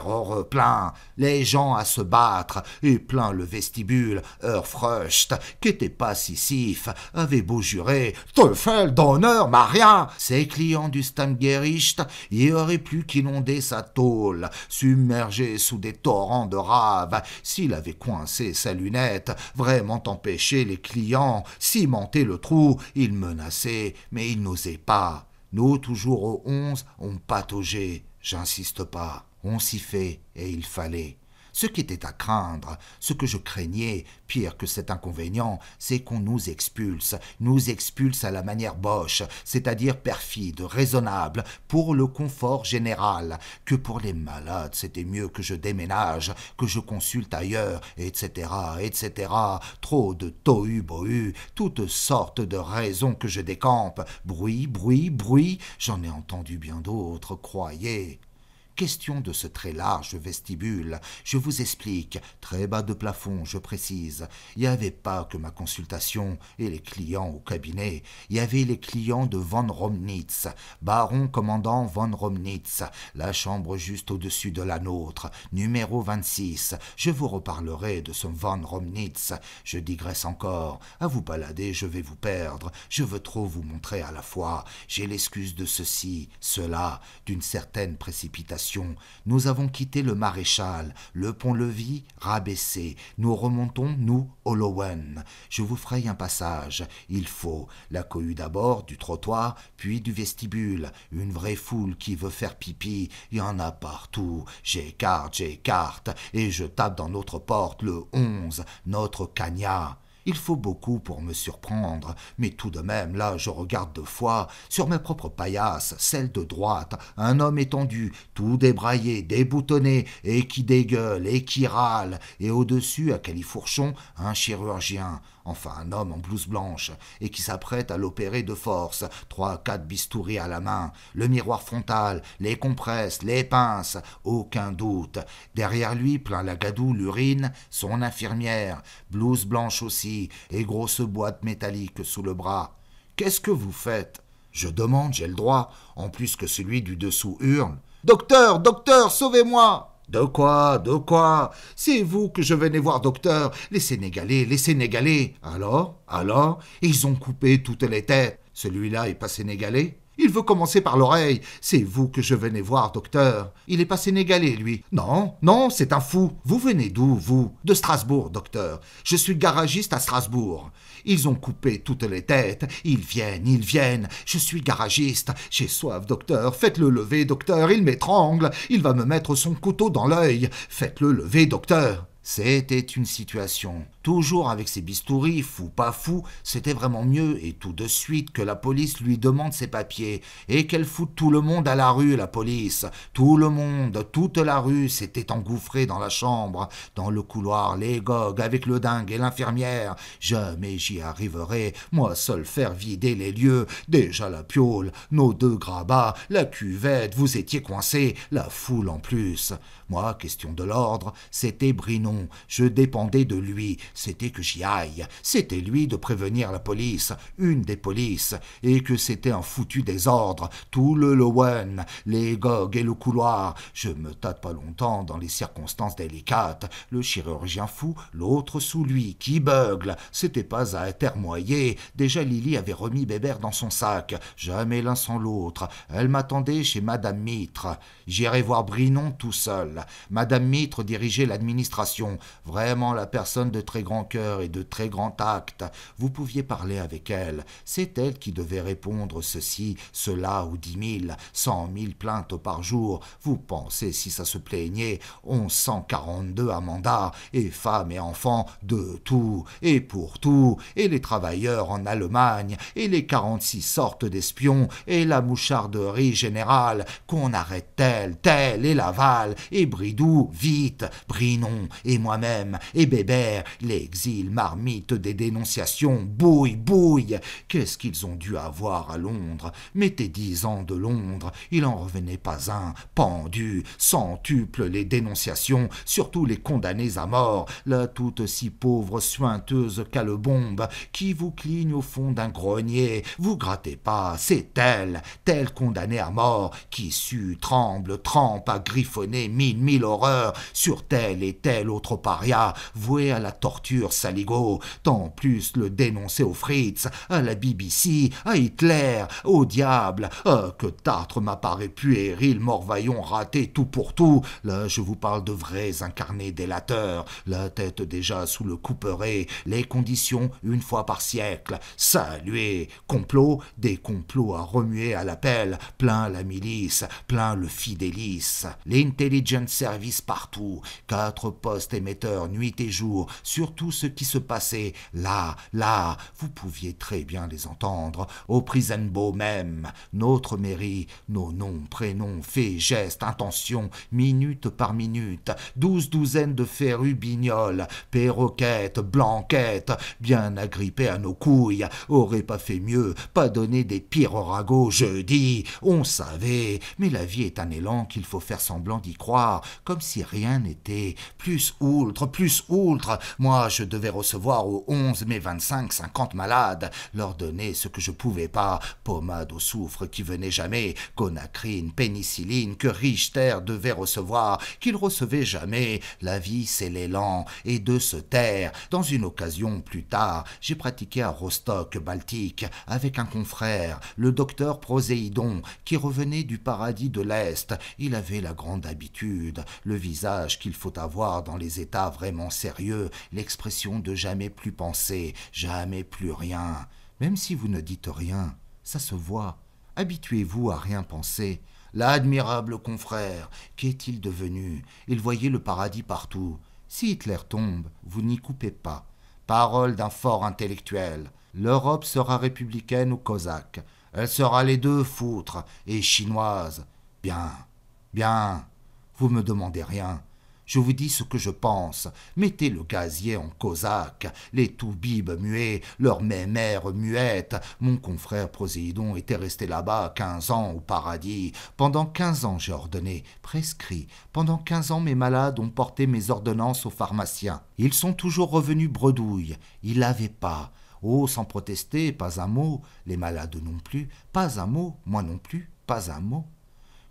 plein, les gens à se battre, et plein le vestibule. Earfrutch, qui était pas si sif, avait beau jurer « Teufel d'honneur, Maria !» Ses clients du Stammgericht y auraient plus qu'inonder sa tôle, submergé sous des torrents de rave, s'il avait coincé sa lunette, vraiment empêché les clients, cimenté le trou, il menaçait, mais il n'osait pas. Nous, toujours au 11, on pataugeait, j'insiste pas, on s'y fait, et il fallait. Ce qui était à craindre, ce que je craignais, pire que cet inconvénient, c'est qu'on nous expulse à la manière Bosch, c'est-à-dire perfide, raisonnable, pour le confort général, que pour les malades c'était mieux que je déménage, que je consulte ailleurs, etc., etc., trop de tohu-bohu, toutes sortes de raisons que je décampe, bruit, j'en ai entendu bien d'autres, croyez. Question de ce très large vestibule, je vous explique, très bas de plafond, je précise. Il n'y avait pas que ma consultation et les clients au cabinet, il y avait les clients de von Romnitz, baron commandant von Romnitz, la chambre juste au-dessus de la nôtre, numéro 26. Je vous reparlerai de ce von Romnitz. Je digresse encore. À vous balader, je vais vous perdre. Je veux trop vous montrer à la fois. J'ai l'excuse de ceci, cela, d'une certaine précipitation. Nous avons quitté le Maréchal, le pont-levis rabaissé. Nous remontons, nous, Holloway. Je vous fraye un passage. Il faut la cohue d'abord du trottoir, puis du vestibule. Une vraie foule qui veut faire pipi. Il y en a partout. J'écarte, et je tape dans notre porte, le 11, notre cagnat. Il faut beaucoup pour me surprendre, mais tout de même, là, je regarde 2 fois, sur mes propres paillasses, celle de droite, un homme étendu, tout débraillé, déboutonné, et qui dégueule, et qui râle, et au-dessus, à califourchon, un chirurgien, enfin un homme en blouse blanche, et qui s'apprête à l'opérer de force, 3-4 bistouris à la main, le miroir frontal, les compresses, les pinces, aucun doute. Derrière lui, plein la gadoue, l'urine, son infirmière, blouse blanche aussi, et grosse boîte métallique sous le bras. « Qu'est-ce que vous faites ?» Je demande, j'ai le droit, en plus que celui du dessous hurle. « Docteur, docteur, sauvez-moi !» « De quoi, de quoi ? C'est vous que je venais voir, docteur. Les Sénégalais, les Sénégalais. » Alors, ils ont coupé toutes les têtes. Celui-là est pas sénégalais ? Il veut commencer par l'oreille. C'est vous que je venais voir, docteur. Il est pas sénégalais, lui. Non, c'est un fou. Vous venez d'où, vous ? De Strasbourg, docteur. Je suis garagiste à Strasbourg. Ils ont coupé toutes les têtes. Ils viennent. Je suis garagiste. J'ai soif, docteur. Faites-le lever, docteur. Il m'étrangle. Il va me mettre son couteau dans l'œil. Faites-le lever, docteur. C'était une situation. Toujours avec ses bistouris, fou pas fou, c'était vraiment mieux, et tout de suite que la police lui demande ses papiers, et qu'elle foute tout le monde à la rue, la police. Tout le monde, toute la rue s'était engouffrée dans la chambre, dans le couloir, les gogues, avec le dingue et l'infirmière. Jamais j'y arriverai, moi seul faire vider les lieux. Déjà la piole, nos 2 grabats, la cuvette, vous étiez coincés, la foule en plus. Moi, question de l'ordre, c'était Brinon, je dépendais de lui. C'était que j'y aille, c'était lui de prévenir la police, une des polices, et que c'était un foutu désordre, tout le Lowen, les gogues et le couloir. Je me tâte pas longtemps dans les circonstances délicates, le chirurgien fou, l'autre sous lui, qui beugle, c'était pas à atermoyer, déjà Lily avait remis Bébert dans son sac, jamais l'un sans l'autre, elle m'attendait chez Madame Mitre, j'irai voir Brinon tout seul, Madame Mitre dirigeait l'administration, vraiment la personne de très grand cœur et de très grand tact. Vous pouviez parler avec elle. C'est elle qui devait répondre ceci, cela ou 10 000, 100 000 plaintes par jour. Vous pensez si ça se plaignait, 1142 amendats, et femmes et enfants, de tout, et pour tout, et les travailleurs en Allemagne, et les 46 sortes d'espions, et la moucharderie générale, qu'on arrête tel, et Laval, et Bridoux, vite, Brinon, et moi-même, et Bébert, l'exil marmite des dénonciations, bouille, qu'est-ce qu'ils ont dû avoir à Londres, mettez 10 ans de Londres, il en revenait pas un, pendu, centuple les dénonciations, surtout les condamnés à mort, la toute si pauvre suinteuse calebombe, qui vous cligne au fond d'un grenier, vous grattez pas, c'est elle condamnée à mort, qui sue, tremble, trempe à griffonner mille horreurs sur tel et tel autre paria, voué à la torture saligo, tant plus le dénoncer aux Fritz, à la BBC, à Hitler, au diable. Ah, que Tartre m'apparaît puéril, morvaillon raté tout pour tout. Là, je vous parle de vrais incarnés délateurs, la tête déjà sous le couperet, les conditions une fois par siècle. Saluez, complot, des complots à remuer à l'appel, plein la milice, plein le fidélis, l'intelligence service partout, 4 postes émetteurs nuit et jour, sur sur tout ce qui se passait là, vous pouviez très bien les entendre, au Prisenbeau même, notre mairie, nos noms, prénoms, faits, gestes, intentions, minute par minute, 12 douzaines de férus bignoles, perroquettes, blanquettes, bien agrippées à nos couilles, auraient pas fait mieux, pas donné des pires ragots, je dis, on savait, mais la vie est un élan qu'il faut faire semblant d'y croire, comme si rien n'était, plus outre, moi je devais recevoir au 11 mai 25 50 malades, leur donner ce que je pouvais pas, pommade au soufre qui venait jamais, gonacrine, pénicilline que Richter devait recevoir, qu'il recevait jamais, la vie c'est l'élan, et de se taire. Dans une occasion plus tard, j'ai pratiqué à Rostock, Baltique, avec un confrère, le docteur Proséidon, qui revenait du paradis de l'Est. Il avait la grande habitude, le visage qu'il faut avoir dans les états vraiment sérieux, l'expression de jamais plus penser, jamais plus rien. Même si vous ne dites rien, ça se voit. Habituez-vous à rien penser. L'admirable confrère, qu'est-il devenu? Il voyait le paradis partout. Si Hitler tombe, vous n'y coupez pas. Parole d'un fort intellectuel. L'Europe sera républicaine ou cosaque. Elle sera les deux foutre et chinoise. Bien, bien. Vous me demandez rien. Je vous dis ce que je pense. Mettez le gazier en cosaque, les toubibs muets, leurs mémères muettes. Mon confrère Proséidon était resté là-bas 15 ans au paradis. Pendant 15 ans, j'ai ordonné, prescrit. Pendant 15 ans, mes malades ont porté mes ordonnances aux pharmaciens. Ils sont toujours revenus bredouilles. Ils l'avaient pas. Oh, sans protester, pas un mot. Les malades non plus, pas un mot. Moi non plus, pas un mot.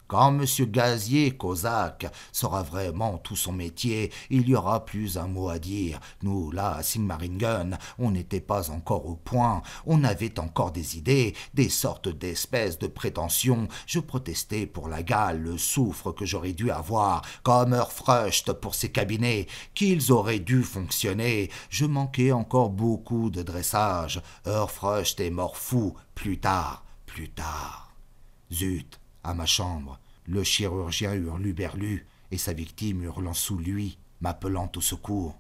Quand M. Gazier, cosaque, saura vraiment tout son métier, il y aura plus un mot à dire. Nous, là, à Sigmaringen, on n'était pas encore au point. On avait encore des idées, des sortes d'espèces de prétentions. Je protestais pour la gale, le soufre que j'aurais dû avoir, comme Heurfrecht pour ses cabinets, qu'ils auraient dû fonctionner. Je manquais encore beaucoup de dressage. Heurfrecht est mort fou, plus tard. Zut, à ma chambre, le chirurgien hurluberlu et sa victime hurlant sous lui, m'appelant au secours.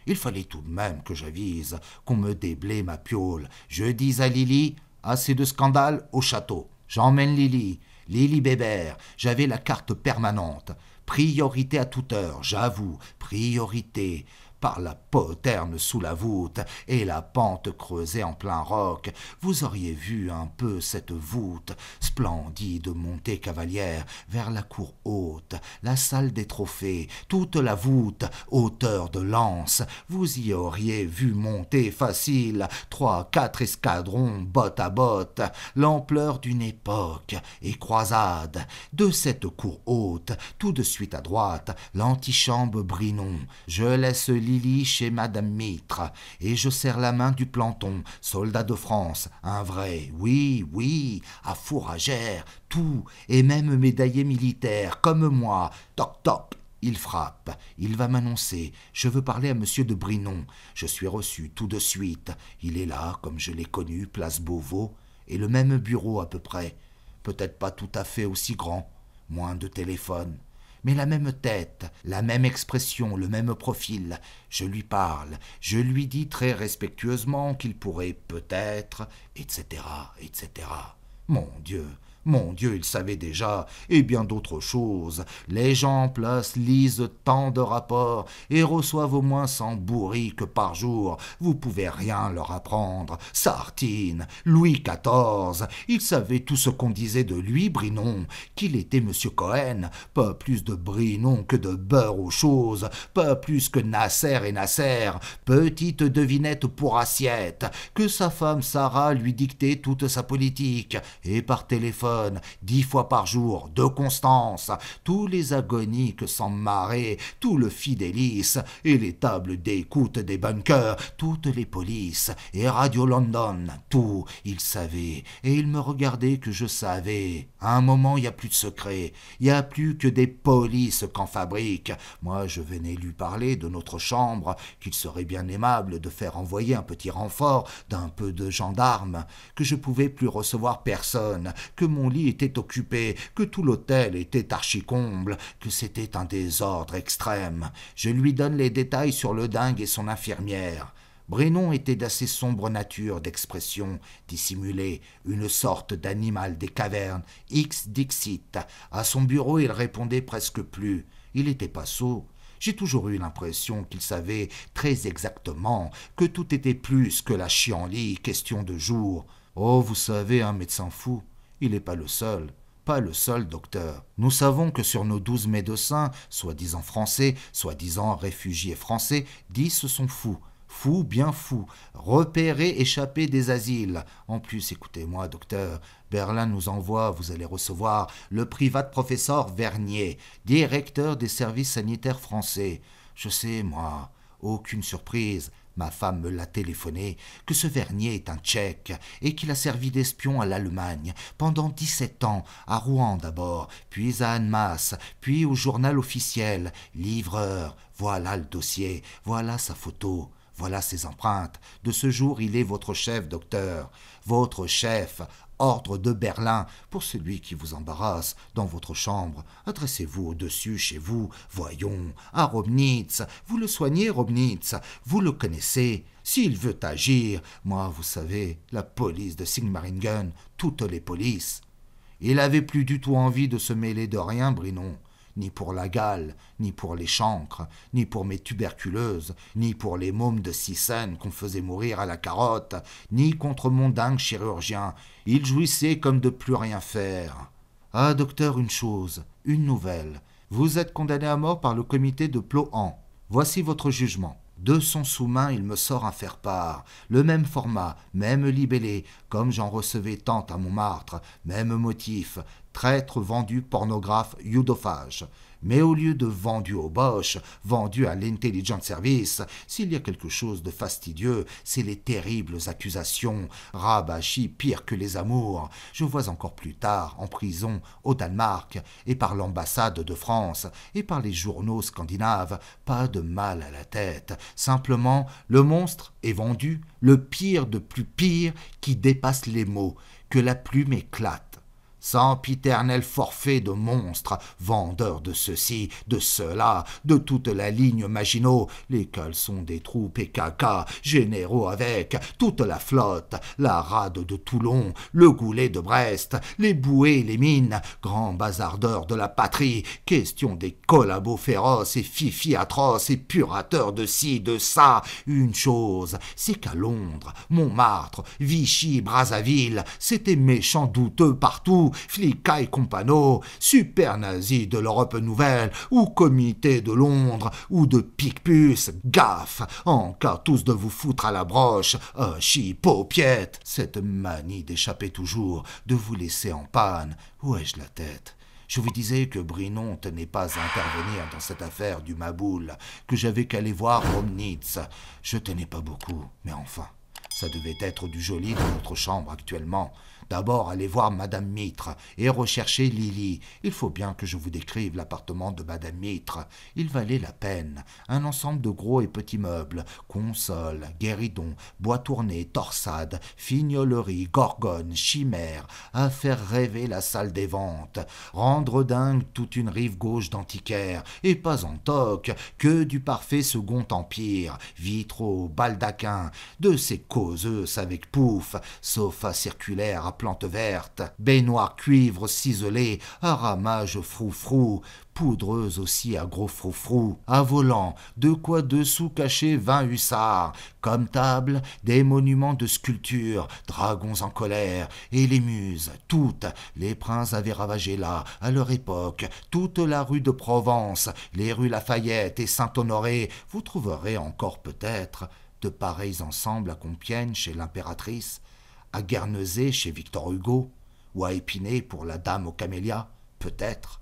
Il fallait tout de même que j'avise, qu'on me déblaye ma piole. Je dis à Lily, assez de scandale au château. J'emmène Lily Bébert, j'avais la carte permanente. Priorité à toute heure, j'avoue, priorité. Par la poterne sous la voûte et la pente creusée en plein roc, vous auriez vu un peu cette voûte, splendide montée cavalière vers la cour haute, la salle des trophées, toute la voûte, hauteur de lance, vous y auriez vu monter facile 3-4 escadrons botte à botte, l'ampleur d'une époque et croisade. De cette cour haute, tout de suite à droite, l'antichambre Brinon. Je laisse Lily chez Madame Mitre, et je serre la main du planton, soldat de France, un vrai, oui, à fourragère, tout, et même médaillé militaire, comme moi. Toc toc, il frappe, il va m'annoncer, je veux parler à monsieur de Brinon. Je suis reçu tout de suite, il est là, comme je l'ai connu, place Beauvau, et le même bureau à peu près, peut-être pas tout à fait aussi grand, moins de téléphone. Mais la même tête, la même expression, le même profil. Je lui parle, je lui dis très respectueusement qu'il pourrait peut-être, etc. Mon Dieu, il savait déjà, et bien d'autres choses. Les gens en place lisent tant de rapports et reçoivent au moins 100 bourriques par jour. Vous pouvez rien leur apprendre. Sartine, Louis XIV, il savait tout ce qu'on disait de lui, Brinon, qu'il était Monsieur Cohen, pas plus de Brinon que de beurre aux choses, pas plus que Nasser et Nasser, petite devinette pour assiette, que sa femme Sarah lui dictait toute sa politique, et par téléphone, 10 fois par jour, de Constance, tous les agoniques sans marée, tout le fidélis, et les tables d'écoute des bunkers, toutes les polices, et Radio London, tout, il savait, et il me regardait que je savais. À un moment, il n'y a plus de secret, il n'y a plus que des polices qu'en fabrique. Moi, je venais lui parler de notre chambre, qu'il serait bien aimable de faire envoyer un petit renfort d'un peu de gendarmes, que je pouvais plus recevoir personne, que mon lit était occupé, que tout l'hôtel était archi-comble, que c'était un désordre extrême. Je lui donne les détails sur le dingue et son infirmière. Brinon était d'assez sombre nature d'expression dissimulée, une sorte d'animal des cavernes, X dixit. À son bureau, il répondait presque plus. Il n'était pas sot. J'ai toujours eu l'impression qu'il savait très exactement que tout était plus que la chienlit, question de jour. Oh, vous savez, un médecin fou, il n'est pas le seul. Pas le seul, docteur. Nous savons que sur nos 12 médecins, soi-disant français, soi-disant réfugiés français, 10 sont fous. Fous, bien fous, repérés, échappés des asiles. En plus, écoutez-moi, docteur, Berlin nous envoie, vous allez recevoir, le privat professeur Vernier, directeur des services sanitaires français. Je sais, moi, aucune surprise, ma femme me l'a téléphoné, que ce Vernier est un Tchèque et qu'il a servi d'espion à l'Allemagne pendant 17 ans, à Rouen d'abord, puis à Annemasse, puis au journal officiel, livreur. Voilà le dossier, voilà sa photo. Voilà ses empreintes. De ce jour, il est votre chef, docteur. Votre chef. Ordre de Berlin. Pour celui qui vous embarrasse, dans votre chambre, adressez-vous au-dessus chez vous. Voyons, à Robnitz. Vous le soignez, Robnitz. Vous le connaissez. S'il veut agir, moi, vous savez, la police de Sigmaringen, toutes les polices. Il avait plus du tout envie de se mêler de rien, Brinon. Ni pour la gale, ni pour les chancres, ni pour mes tuberculeuses, ni pour les mômes de Sissène qu'on faisait mourir à la carotte, ni contre mon dingue chirurgien. Il jouissait comme de plus rien faire. Ah, docteur, une chose, une nouvelle. Vous êtes condamné à mort par le comité de Plohan. Voici votre jugement. De son sous-main, il me sort un faire-part, le même format, même libellé, comme j'en recevais tant à Montmartre, même motif, traître vendu pornographe judophage. Mais au lieu de vendu au Bosch, vendu à l'intelligence service, s'il y a quelque chose de fastidieux, c'est les terribles accusations, rabâchis pire que les amours. Je vois encore plus tard, en prison, au Danemark, et par l'ambassade de France, et par les journaux scandinaves, pas de mal à la tête. Simplement, le monstre est vendu, le pire de plus pire, qui dépasse les mots, que la plume éclate. Sempiternel forfait de monstres, vendeurs de ceci, de cela, de toute la ligne Maginot, les caleçons des troupes et caca, généraux avec, toute la flotte, la rade de Toulon, le goulet de Brest, les bouées, les mines, grands bazardeurs de la patrie, question des collabos féroces et fifis atroces et purateurs de ci, de ça. Une chose, c'est qu'à Londres, Montmartre, Vichy, Brazzaville, c'était méchant douteux partout, Flicka et compagno, super nazis de l'Europe nouvelle, ou comité de Londres, ou de Picpus, gaffe, en cas tous de vous foutre à la broche, chipaupiette, cette manie d'échapper toujours, de vous laisser en panne, où ai-je la tête? Je vous disais que Brinon tenait pas à intervenir dans cette affaire du Maboul, que j'avais qu'à aller voir Romnitz. Je tenais pas beaucoup, mais enfin, ça devait être du joli dans notre chambre actuellement. D'abord, allez voir Madame Mitre et rechercher Lily. Il faut bien que je vous décrive l'appartement de Madame Mitre. Il valait la peine. Un ensemble de gros et petits meubles, consoles, guéridons, bois tournés, torsades, fignoleries, gorgones, chimères, à faire rêver la salle des ventes, rendre dingue toute une rive gauche d'antiquaire, et pas en toc, que du parfait second empire, vitraux, baldaquins, de ces causeuses avec pouf, sofas circulaires à plantes vertes, baignoire cuivre ciselée, à ramage froufrou, poudreuse aussi à gros froufrou, à volant, de quoi dessous cacher 20 hussards, comme table, des monuments de sculpture, dragons en colère, et les muses, toutes, les princes avaient ravagé là, à leur époque, toute la rue de Provence, les rues Lafayette et Saint-Honoré, vous trouverez encore peut-être de pareils ensembles à Compiègne chez l'impératrice, à Guernesey chez Victor Hugo, ou à Épinay pour la dame aux camélias, peut-être.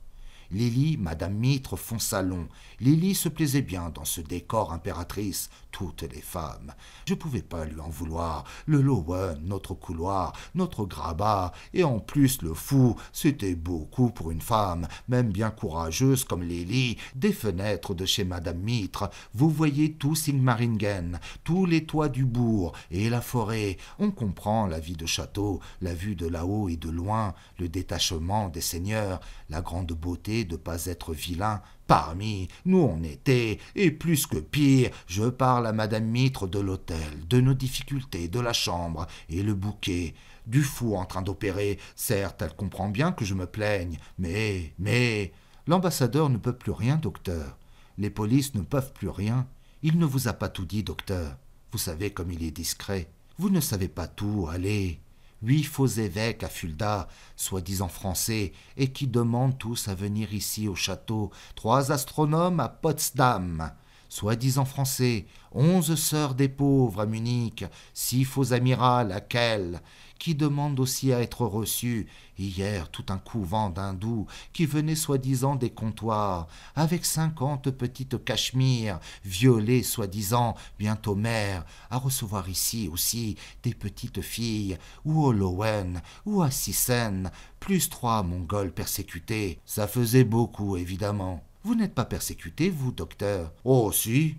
Lily, Madame Mitre font salon. Lily se plaisait bien dans ce décor impératrice, toutes les femmes. Je pouvais pas lui en vouloir. Le Lowen, notre couloir, notre grabat, et en plus le fou, c'était beaucoup pour une femme, même bien courageuse comme Lily. Des fenêtres de chez Madame Mitre, vous voyez tout Sigmaringen, tous les toits du bourg et la forêt. On comprend la vie de château, la vue de là-haut et de loin, le détachement des seigneurs, la grande beauté de pas être vilain. Parmi nous on était, et plus que pire, je parle à Madame Mitre de l'hôtel, de nos difficultés, de la chambre, et le bouquet, du fou en train d'opérer. Certes, elle comprend bien que je me plaigne, mais... L'ambassadeur ne peut plus rien, docteur. Les polices ne peuvent plus rien. Il ne vous a pas tout dit, docteur. Vous savez comme il est discret. Vous ne savez pas tout, allez. 8 faux évêques à Fulda, soi-disant français, et qui demandent tous à venir ici au château. 3 astronomes à Potsdam, soi-disant français. 11 sœurs des pauvres à Munich, 6 faux amirals à Kehl, qui demandent aussi à être reçus. Hier, tout un couvent d'hindous qui venaient soi-disant des comptoirs, avec 50 petites cachemires, violées soi-disant, bientôt mères, à recevoir ici aussi des petites filles, ou au Lowen, ou à Sissène, plus 3 Mongols persécutés. Ça faisait beaucoup, évidemment. Vous n'êtes pas persécuté, vous, docteur? Oh, si,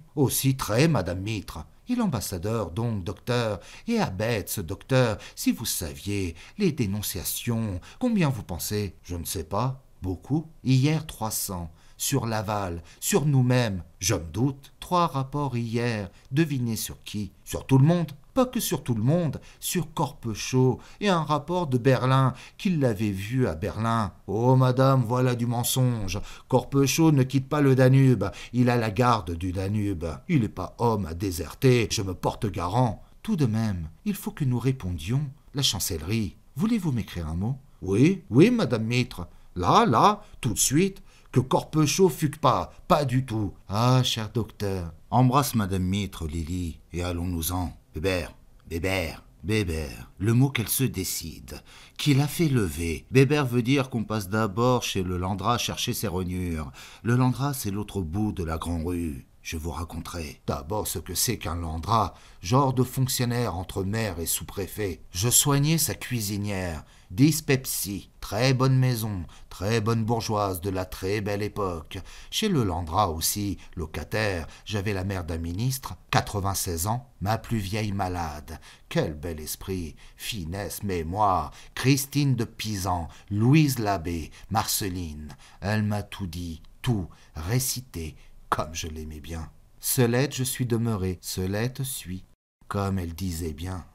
très, Madame Mitre. Et l'ambassadeur, donc, docteur, et Abetz, docteur, si vous saviez, les dénonciations, combien vous pensez? Je ne sais pas. Beaucoup. Hier, 300. Sur Laval, sur nous-mêmes. Je me doute. 3 rapports hier. Devinez sur qui? Sur tout le monde? Pas que sur tout le monde, sur Corpechot, et un rapport de Berlin, qu'il l'avait vu à Berlin. Oh, madame, voilà du mensonge. Corpechot ne quitte pas le Danube, il a la garde du Danube. Il n'est pas homme à déserter, je me porte garant. Tout de même, il faut que nous répondions. La chancellerie, voulez-vous m'écrire un mot? Oui, madame Mitre. Là, tout de suite. Que Corpechot fugue pas du tout. Ah, cher docteur. Embrasse Madame Mitre, Lily, et allons-nous-en. Bébert. Le mot qu'elle se décide, qui l'a fait lever. Bébert veut dire qu'on passe d'abord chez le Landrat chercher ses rognures. Le Landrat, c'est l'autre bout de la grande rue. Je vous raconterai d'abord ce que c'est qu'un Landrat, genre de fonctionnaire entre maire et sous-préfet. Je soignais sa cuisinière, dyspepsie, très bonne maison, très bonne bourgeoise de la très belle époque. Chez le Landrat aussi, locataire, j'avais la mère d'un ministre, 96 ans, ma plus vieille malade. Quel bel esprit, finesse, mémoire, Christine de Pisan, Louise Labbé, Marceline. Elle m'a tout dit, tout récité, comme je l'aimais bien. Seulette je suis demeuré, seulette suis, comme elle disait bien.